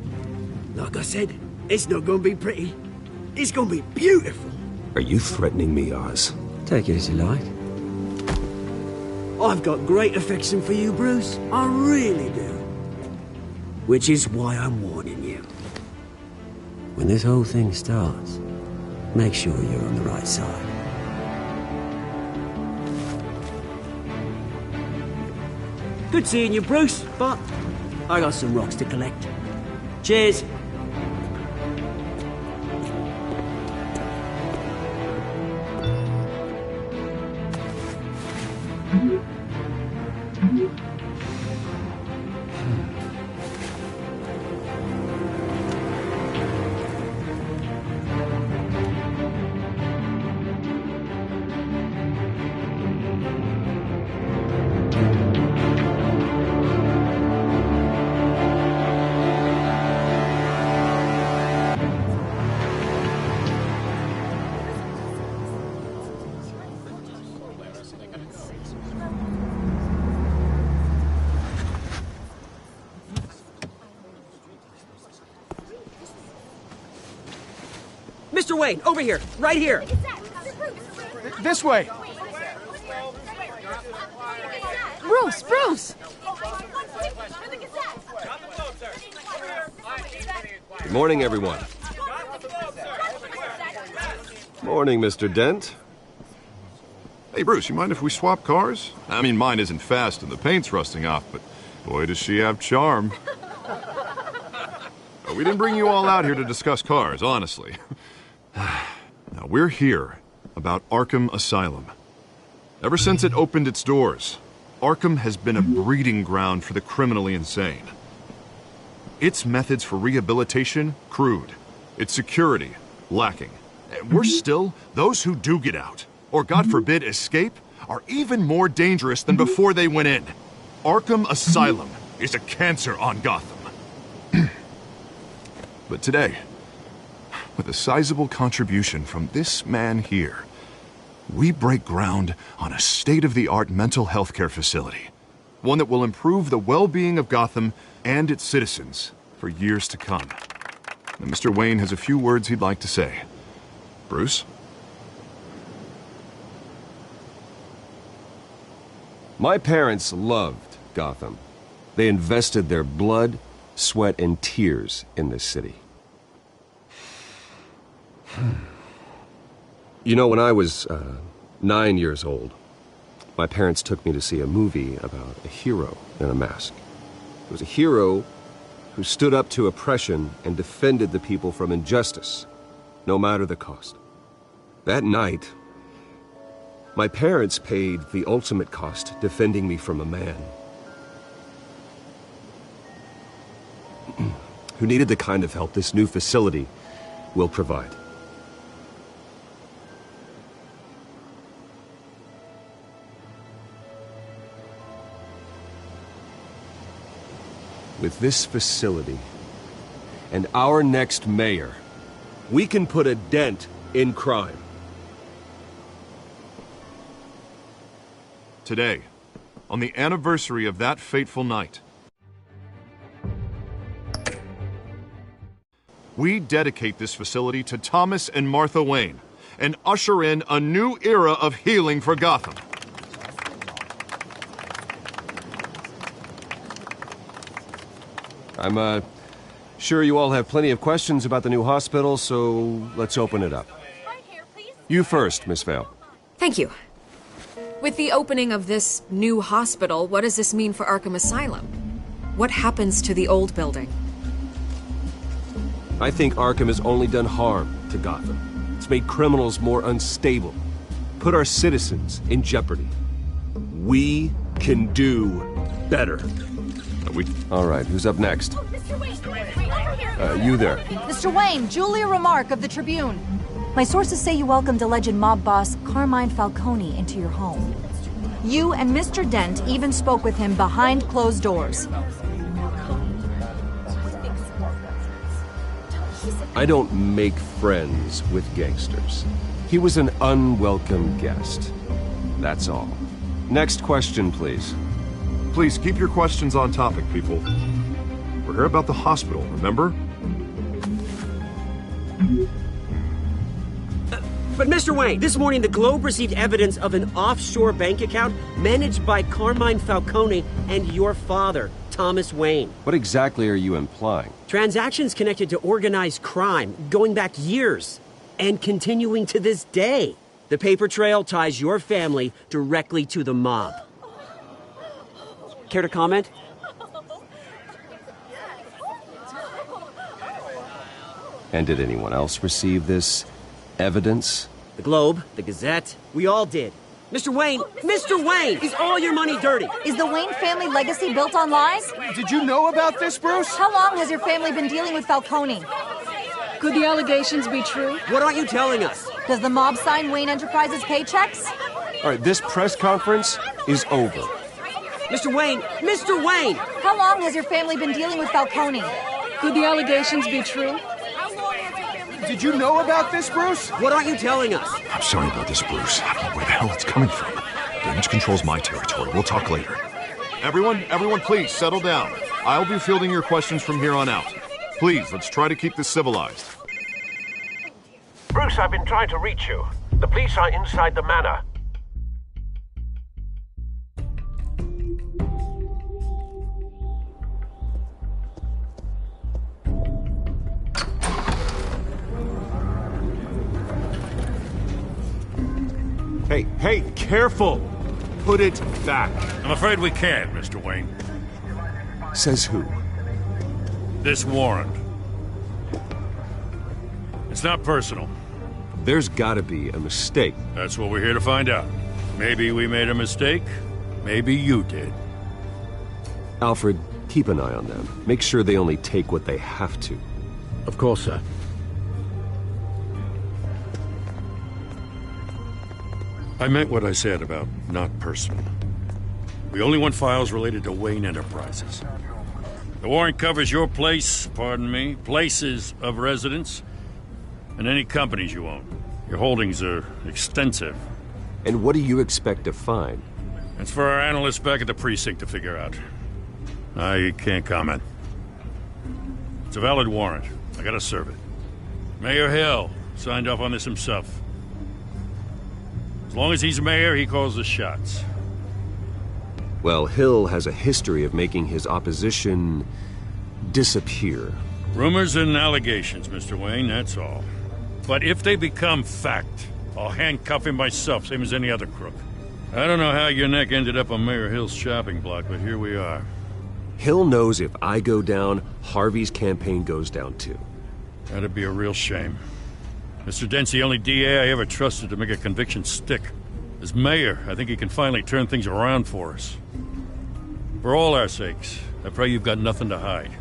Like I said, it's not gonna be pretty. It's gonna be beautiful. Are you threatening me, Oz? Take it as you like. I've got great affection for you, Bruce. I really do. Which is why I'm warning you. When this whole thing starts, make sure you're on the right side. Good seeing you, Bruce, but I got some rocks to collect. Cheers. Mr. Wayne, over here, right here. This way. Bruce! Good morning, everyone. Morning, Mr. Dent. Hey, Bruce, you mind if we swap cars? I mean, mine isn't fast and the paint's rusting off, but boy, does she have charm. We didn't bring you all out here to discuss cars, honestly. Now, we're here about Arkham Asylum. Ever since it opened its doors, Arkham has been a breeding ground for the criminally insane. Its methods for rehabilitation, crude. Its security, lacking. And worse still, those who do get out, or God forbid escape, are even more dangerous than before they went in. Arkham Asylum is a cancer on Gotham. But today, with a sizable contribution from this man here, we break ground on a state-of-the-art mental health care facility. One that will improve the well-being of Gotham and its citizens for years to come. And Mr. Wayne has a few words he'd like to say. Bruce? My parents loved Gotham. They invested their blood, sweat, and tears in this city. You know, when I was 9 years old, my parents took me to see a movie about a hero in a mask. It was a hero who stood up to oppression and defended the people from injustice, no matter the cost. That night, my parents paid the ultimate cost defending me from a man who needed the kind of help this new facility will provide. With this facility and our next mayor, we can put a dent in crime. Today, on the anniversary of that fateful night, we dedicate this facility to Thomas and Martha Wayne and usher in a new era of healing for Gotham. I'm sure you all have plenty of questions about the new hospital, so let's open it up. You first, Miss Vale. Thank you. With the opening of this new hospital, what does this mean for Arkham Asylum? What happens to the old building? I think Arkham has only done harm to Gotham. It's made criminals more unstable, put our citizens in jeopardy. We can do better. All right, who's up next? You there. Mr. Wayne, Julia Remark of the Tribune. My sources say you welcomed alleged mob boss Carmine Falcone into your home. You and Mr. Dent even spoke with him behind closed doors. I don't make friends with gangsters. He was an unwelcome guest. That's all. Next question, please. Please keep your questions on topic, people. We're here about the hospital, remember? But Mr. Wayne, this morning the Globe received evidence of an offshore bank account managed by Carmine Falcone and your father, Thomas Wayne. What exactly are you implying? Transactions connected to organized crime going back years and continuing to this day. The paper trail ties your family directly to the mob. Care to comment? And did anyone else receive this evidence? The Globe, the Gazette, we all did. Mr. Wayne, is all your money dirty? Is the Wayne family legacy built on lies? Did you know about this, Bruce? How long has your family been dealing with Falcone? Could the allegations be true? What aren't you telling us? Does the mob sign Wayne Enterprises paychecks? All right, this press conference is over. Mr. Wayne! How long has your family been dealing with Falcone? Could the allegations be true? Did you know about this, Bruce? What aren't you telling us? I'm sorry about this, Bruce. I don't know where the hell it's coming from. Damage control's my territory. We'll talk later. Everyone, please settle down. I'll be fielding your questions from here on out. Please, let's try to keep this civilized. Bruce, I've been trying to reach you. The police are inside the manor. Hey, careful! Put it back. I'm afraid we can't, Mr. Wayne. Says who? This warrant. It's not personal. There's gotta be a mistake. That's what we're here to find out. Maybe we made a mistake. Maybe you did. Alfred, keep an eye on them. Make sure they only take what they have to. Of course, sir. I meant what I said about not personal. We only want files related to Wayne Enterprises. The warrant covers your places of residence, and any companies you own. Your holdings are extensive. And what do you expect to find? It's for our analysts back at the precinct to figure out. I can't comment. It's a valid warrant. I gotta serve it. Mayor Hill signed off on this himself. As long as he's mayor, he calls the shots. Well, Hill has a history of making his opposition disappear. Rumors and allegations, Mr. Wayne, that's all. But if they become fact, I'll handcuff him myself, same as any other crook. I don't know how your neck ended up on Mayor Hill's shopping block, but here we are. Hill knows if I go down, Harvey's campaign goes down too. That'd be a real shame. Mr. Dent's the only DA I ever trusted to make a conviction stick. As mayor, I think he can finally turn things around for us. For all our sakes, I pray you've got nothing to hide.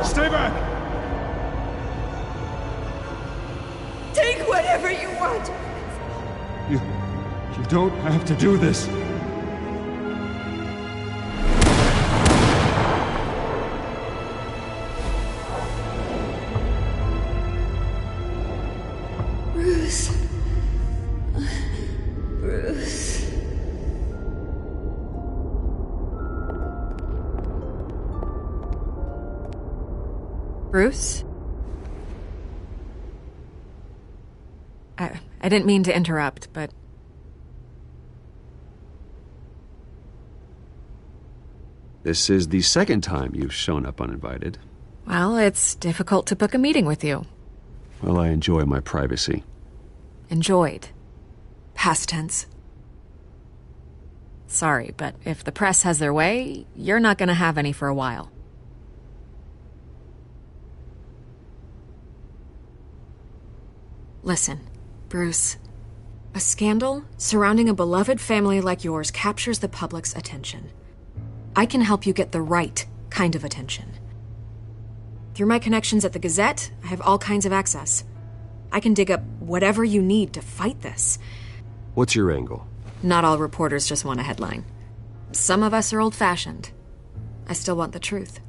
Stay back! Take whatever you want! You don't have to do this. Bruce. Bruce. Bruce? I didn't mean to interrupt, but... This is the second time you've shown up uninvited. Well, it's difficult to book a meeting with you. Well, I enjoy my privacy. Enjoyed. Past tense. Sorry, but if the press has their way, you're not gonna have any for a while. Listen, Bruce. A scandal surrounding a beloved family like yours captures the public's attention. I can help you get the right kind of attention. Through my connections at the Gazette, I have all kinds of access. I can dig up whatever you need to fight this. What's your angle? Not all reporters just want a headline. Some of us are old-fashioned. I still want the truth.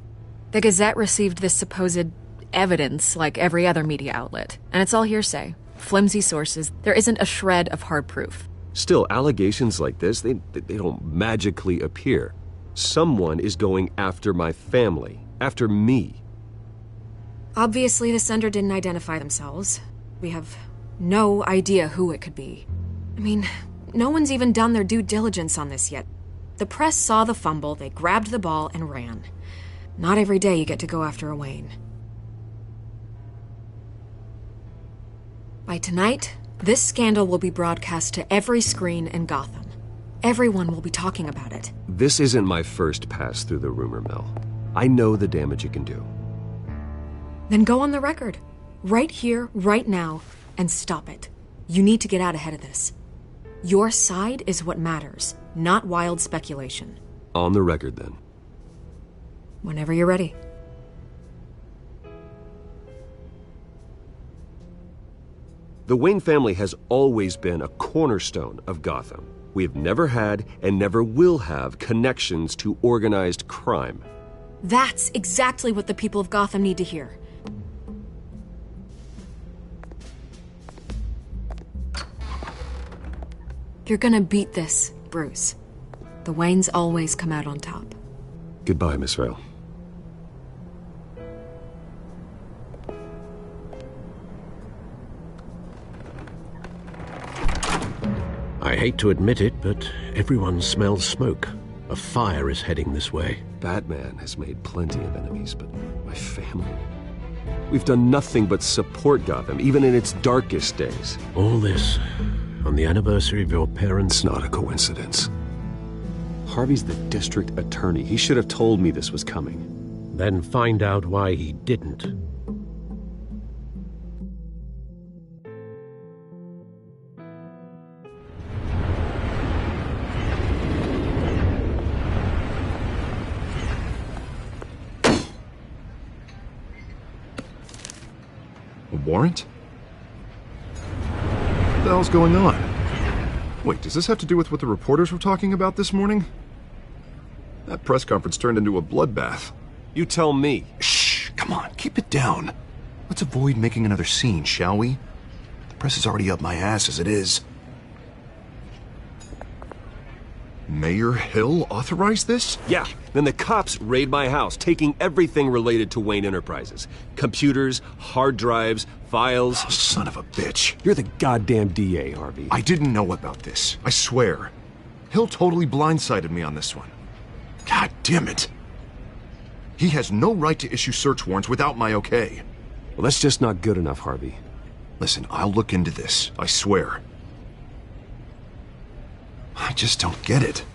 The Gazette received this supposed evidence like every other media outlet, and it's all hearsay. Flimsy sources. There isn't a shred of hard proof. Still, allegations like this, they don't magically appear. Someone is going after my family, after me. Obviously, the sender didn't identify themselves. We have no idea who it could be. I mean, no one's even done their due diligence on this yet. The press saw the fumble, they grabbed the ball and ran. Not every day you get to go after a Wayne. By tonight, this scandal will be broadcast to every screen in Gotham. Everyone will be talking about it. This isn't my first pass through the rumor mill. I know the damage it can do. Then go on the record. Right here, right now, and stop it. You need to get out ahead of this. Your side is what matters, not wild speculation. On the record, then. Whenever you're ready. The Wayne family has always been a cornerstone of Gotham. We have never had and never will have connections to organized crime. That's exactly what the people of Gotham need to hear. You're gonna beat this, Bruce. The Waynes always come out on top. Goodbye, Miss Vale. I hate to admit it, but everyone smells smoke. A fire is heading this way. Batman has made plenty of enemies, but my family... We've done nothing but support Gotham, even in its darkest days. All this on the anniversary of your parents'... It's not a coincidence. Harvey's the district attorney. He should have told me this was coming. Then find out why he didn't. A warrant? What the hell's going on? Wait, does this have to do with what the reporters were talking about this morning? That press conference turned into a bloodbath. You tell me. Shh, come on, keep it down. Let's avoid making another scene, shall we? The press is already up my ass as it is. Mayor Hill authorized this? Yeah, then the cops raid my house, taking everything related to Wayne Enterprises. Computers, hard drives, files. Oh, son of a bitch. You're the goddamn DA, Harvey. I didn't know about this, I swear. Hill totally blindsided me on this one. God damn it. He has no right to issue search warrants without my okay. Well, that's just not good enough, Harvey. Listen, I'll look into this, I swear. I just don't get it.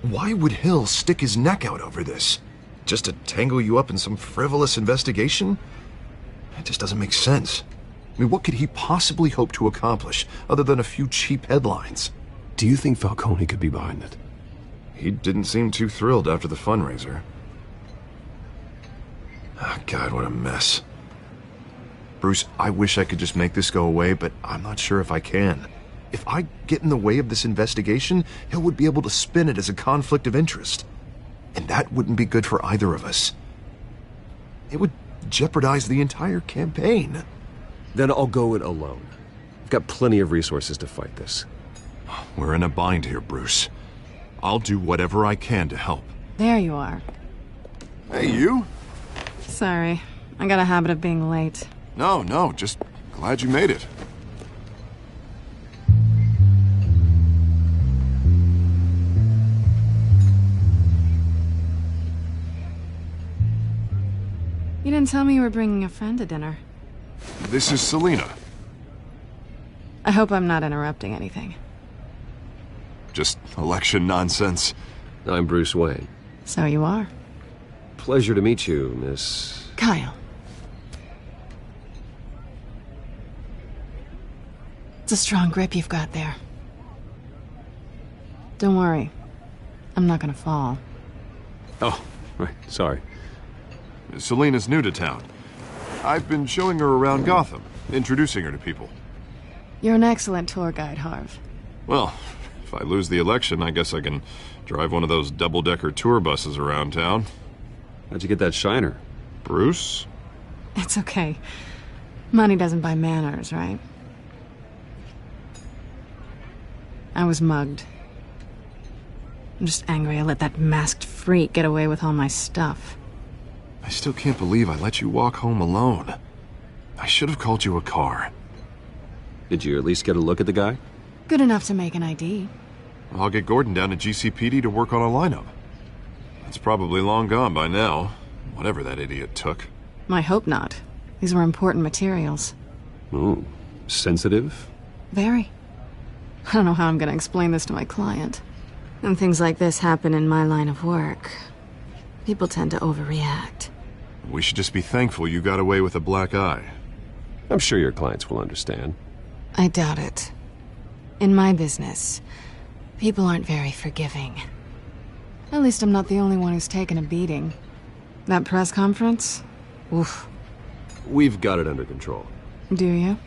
Why would Hill stick his neck out over this? Just to tangle you up in some frivolous investigation? It just doesn't make sense. I mean, what could he possibly hope to accomplish other than a few cheap headlines? Do you think Falcone could be behind it? He didn't seem too thrilled after the fundraiser. Oh, God, what a mess. Bruce, I wish I could just make this go away, but I'm not sure if I can. If I get in the way of this investigation, Hill would be able to spin it as a conflict of interest. And that wouldn't be good for either of us. It would jeopardize the entire campaign. Then I'll go it alone. I've got plenty of resources to fight this. We're in a bind here, Bruce. I'll do whatever I can to help. There you are. Hey, you? Sorry. I got a habit of being late. No, just glad you made it. You didn't tell me you were bringing a friend to dinner. This is Selina. I hope I'm not interrupting anything. Just election nonsense. I'm Bruce Wayne. So you are. Pleasure to meet you, Miss... Kyle. It's a strong grip you've got there. Don't worry. I'm not gonna fall. Oh, right. Sorry. Selina's new to town. I've been showing her around Gotham, introducing her to people. You're an excellent tour guide, Harv. Well, if I lose the election, I guess I can drive one of those double-decker tour buses around town. How'd you get that shiner? Bruce? It's okay. Money doesn't buy manners, right? I was mugged. I'm just angry I let that masked freak get away with all my stuff. I still can't believe I let you walk home alone. I should have called you a car. Did you at least get a look at the guy? Good enough to make an ID. I'll get Gordon down to GCPD to work on a lineup. It's probably long gone by now, whatever that idiot took. I hope not. These were important materials. Ooh, sensitive? Very. I don't know how I'm gonna explain this to my client. When things like this happen in my line of work, people tend to overreact. We should just be thankful you got away with a black eye. I'm sure your clients will understand. I doubt it. In my business, people aren't very forgiving. At least I'm not the only one who's taken a beating. That press conference? Oof. We've got it under control. Do you?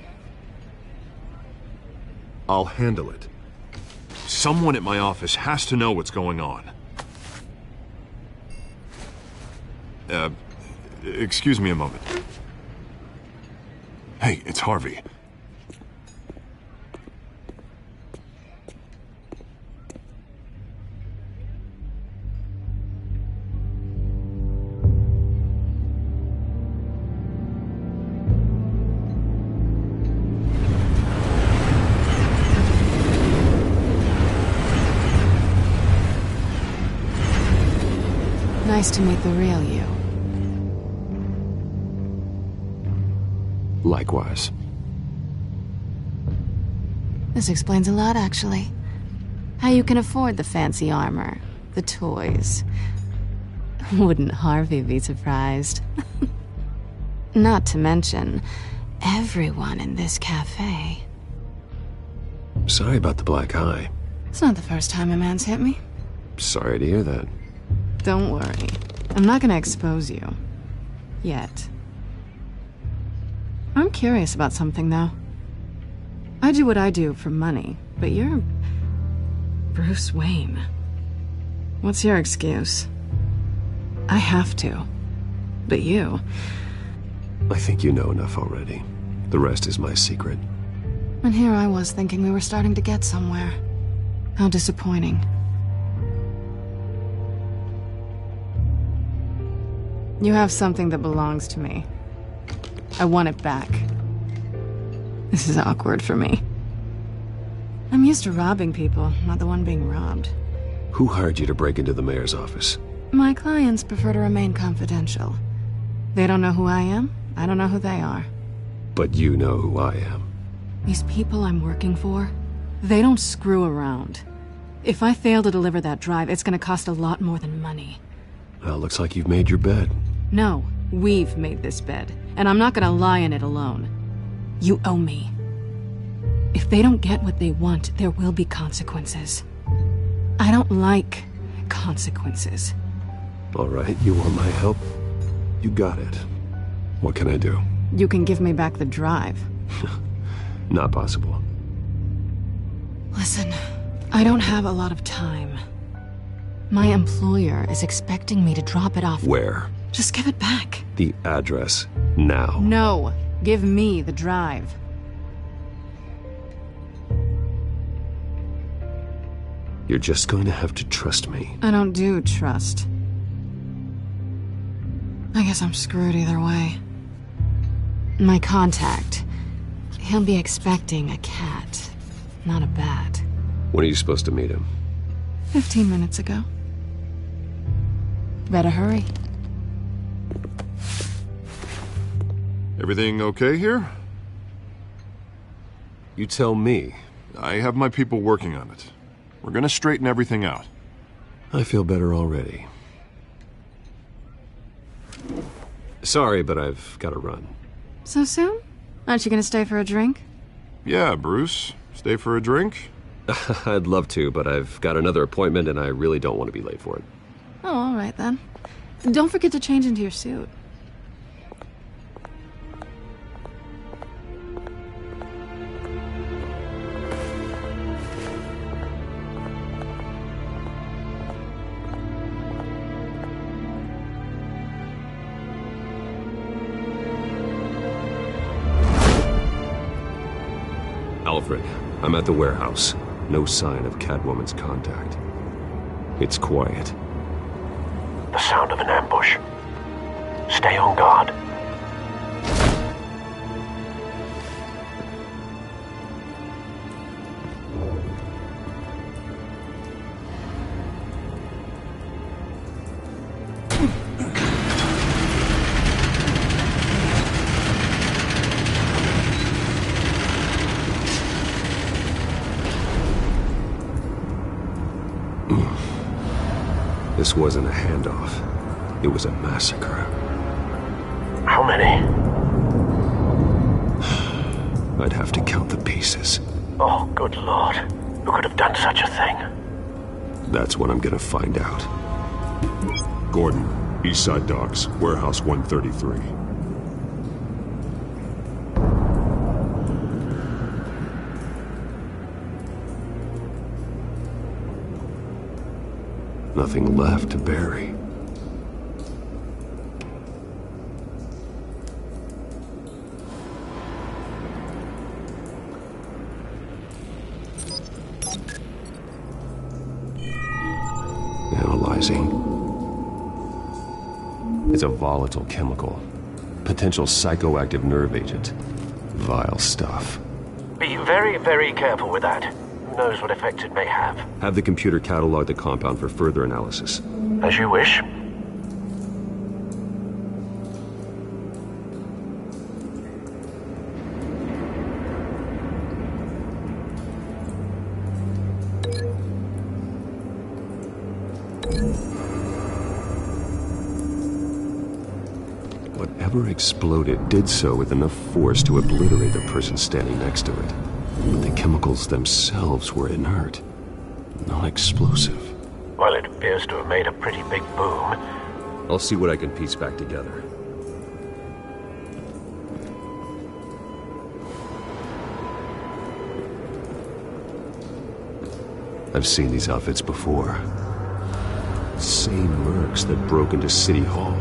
I'll handle it. Someone at my office has to know what's going on. Excuse me a moment. Hey, it's Harvey. Nice to meet the real you. Likewise. This explains a lot, actually. How you can afford the fancy armor, the toys. Wouldn't Harvey be surprised? Not to mention, everyone in this cafe. Sorry about the black eye. It's not the first time a man's hit me. Sorry to hear that. Don't worry. I'm not gonna expose you. Yet. I'm curious about something, though. I do what I do for money, but you're... Bruce Wayne. What's your excuse? I have to. But you... I think you know enough already. The rest is my secret. And here I was thinking we were starting to get somewhere. How disappointing. You have something that belongs to me. I want it back. This is awkward for me. I'm used to robbing people, not the one being robbed. Who hired you to break into the mayor's office? My clients prefer to remain confidential. They don't know who I am, I don't know who they are. But you know who I am. These people I'm working for, they don't screw around. If I fail to deliver that drive, it's gonna cost a lot more than money. Well, looks like you've made your bed. No, we've made this bed, and I'm not gonna lie in it alone. You owe me. If they don't get what they want, there will be consequences. I don't like consequences. All right, you want my help? You got it. What can I do? You can give me back the drive. Not possible. Listen, I don't have a lot of time. My employer is expecting me to drop it off. Where? Just give it back. The address, now. No, give me the drive. You're just going to have to trust me. I don't do trust. I guess I'm screwed either way. My contact, he'll be expecting a cat, not a bat. When are you supposed to meet him? 15 minutes ago. Better hurry. Everything okay here? You tell me. I have my people working on it. We're gonna straighten everything out. I feel better already. Sorry, but I've got to run. So soon? Aren't you gonna stay for a drink? Yeah, Bruce. Stay for a drink? I'd love to, but I've got another appointment and I really don't want to be late for it. Oh, all right then. Don't forget to change into your suit. Alfred, I'm at the warehouse. No sign of Catwoman's contact. It's quiet. The sound of an ambush. Stay on guard. This wasn't a handoff. It was a massacre. How many? I'd have to count the pieces. Oh, good lord. Who could have done such a thing? That's what I'm gonna find out. Gordon, Eastside Docks, Warehouse 133. Nothing left to bury. Analyzing. It's a volatile chemical. Potential psychoactive nerve agent. Vile stuff. Be very, very careful with that. Who knows what effects it may have. Have the computer catalog the compound for further analysis. As you wish. Whatever exploded did so with enough force to obliterate the person standing next to it. But the chemicals themselves were inert, non-explosive. Well, it appears to have made a pretty big boom. I'll see what I can piece back together. I've seen these outfits before. Same mercs that broke into City Hall.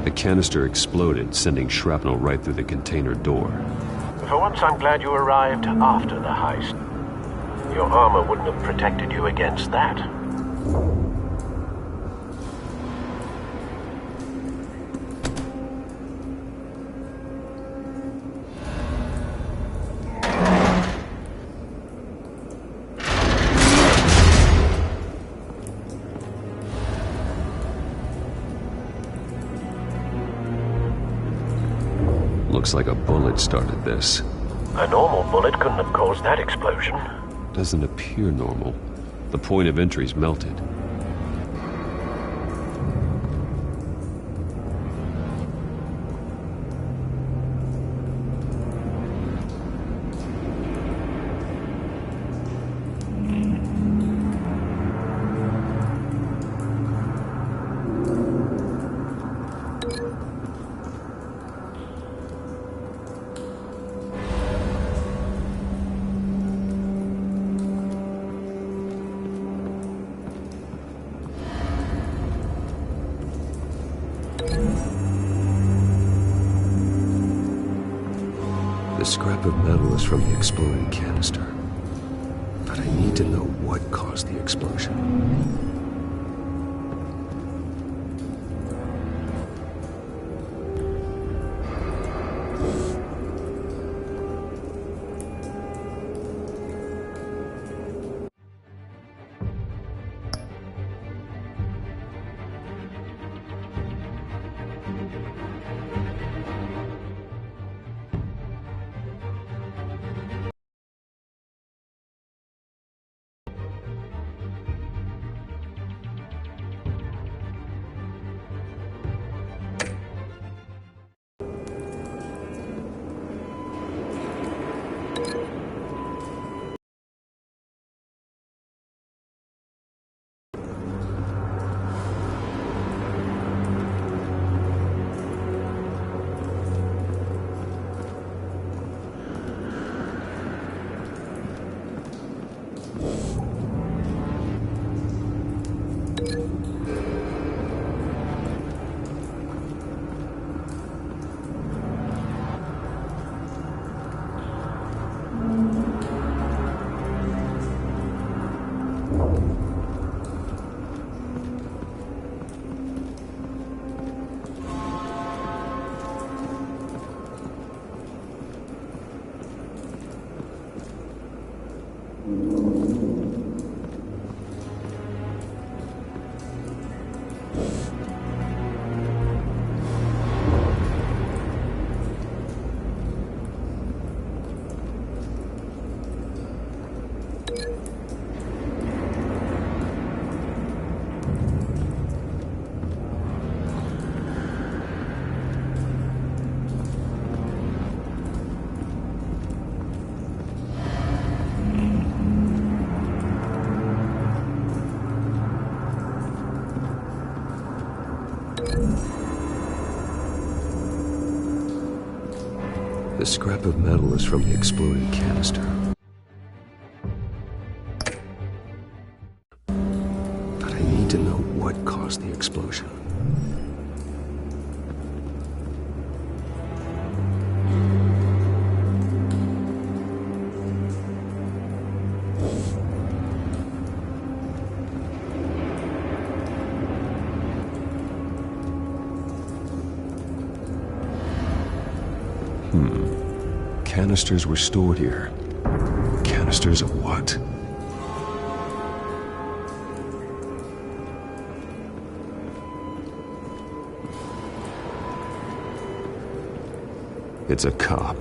The canister exploded, sending shrapnel right through the container door. For once, I'm glad you arrived after the heist. Your armor wouldn't have protected you against that. Looks like a bullet started this. A normal bullet couldn't have caused that explosion. Doesn't appear normal. The point of entry's melted. The scrap of metal is from the exploded canister. But I need to know what caused the explosion. The scrap of metal is from the exploded canister. But I need to know what caused the explosion. Canisters were stored here. Canisters of what? It's a cop.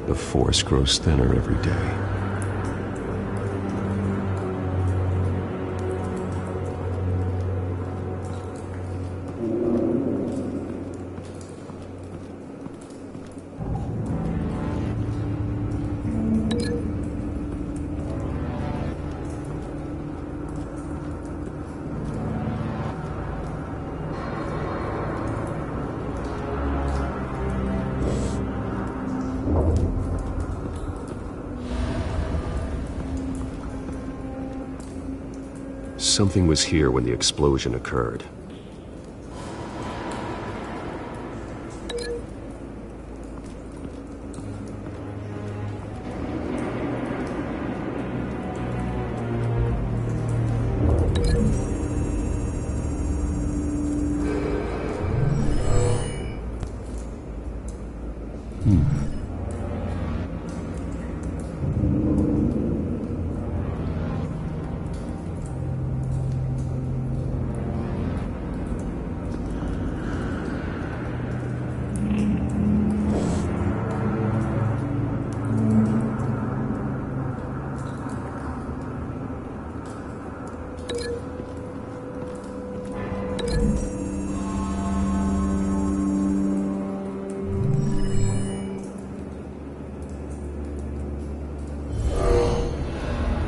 The force grows thinner every day. Something was here when the explosion occurred.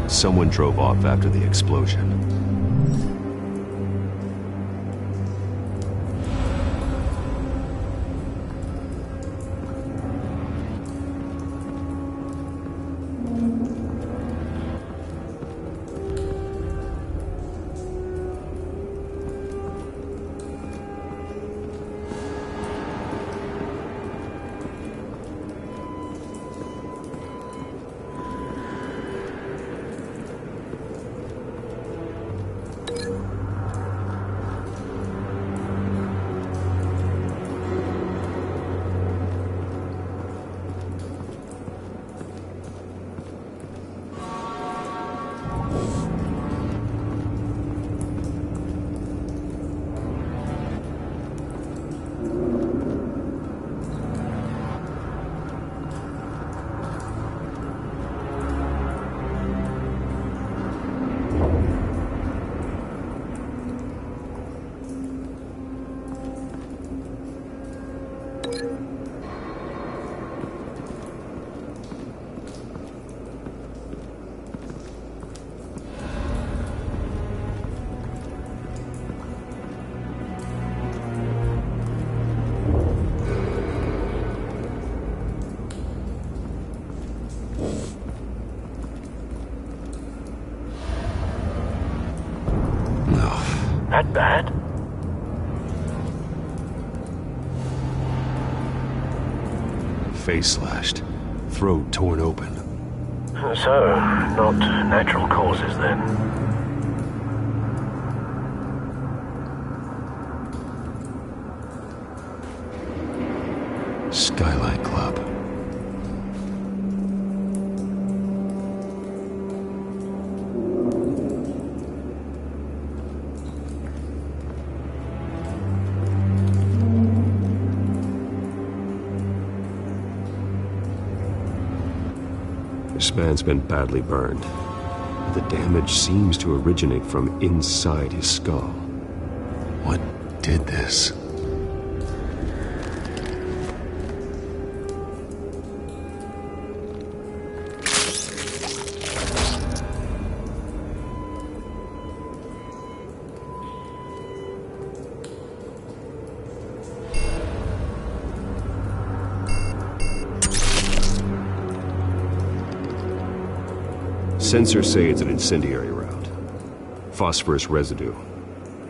Someone drove off after the explosion. That bad? Face slashed, throat torn open. So, not natural causes then. Skylight Club. This man's been badly burned. The damage seems to originate from inside his skull. What did this? Sensors say it's an incendiary route. Phosphorus residue.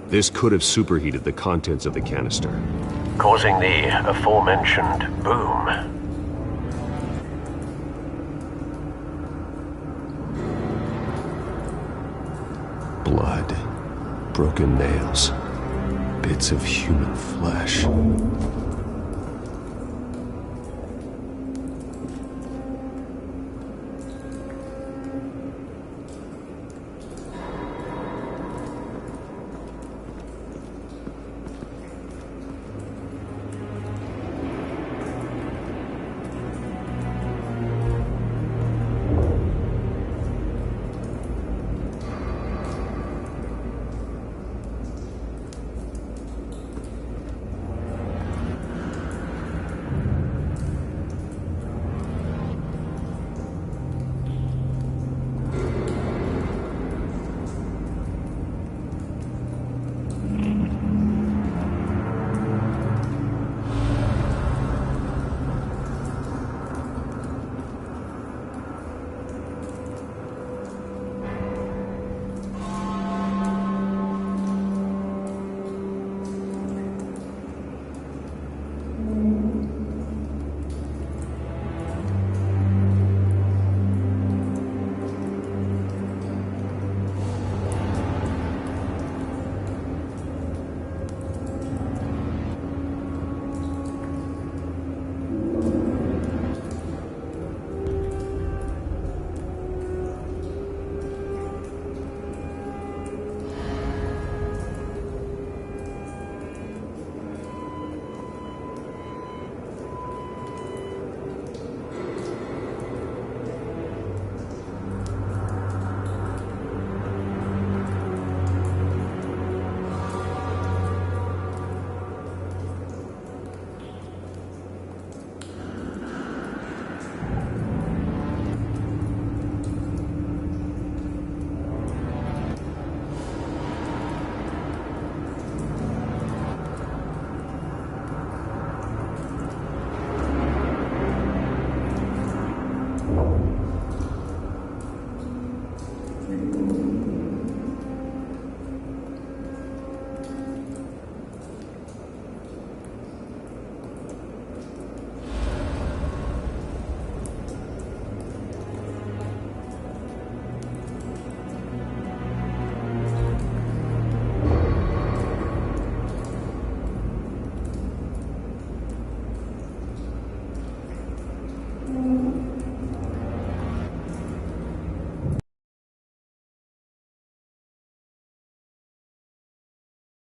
This could have superheated the contents of the canister, causing the aforementioned boom. Blood, broken nails, bits of human flesh.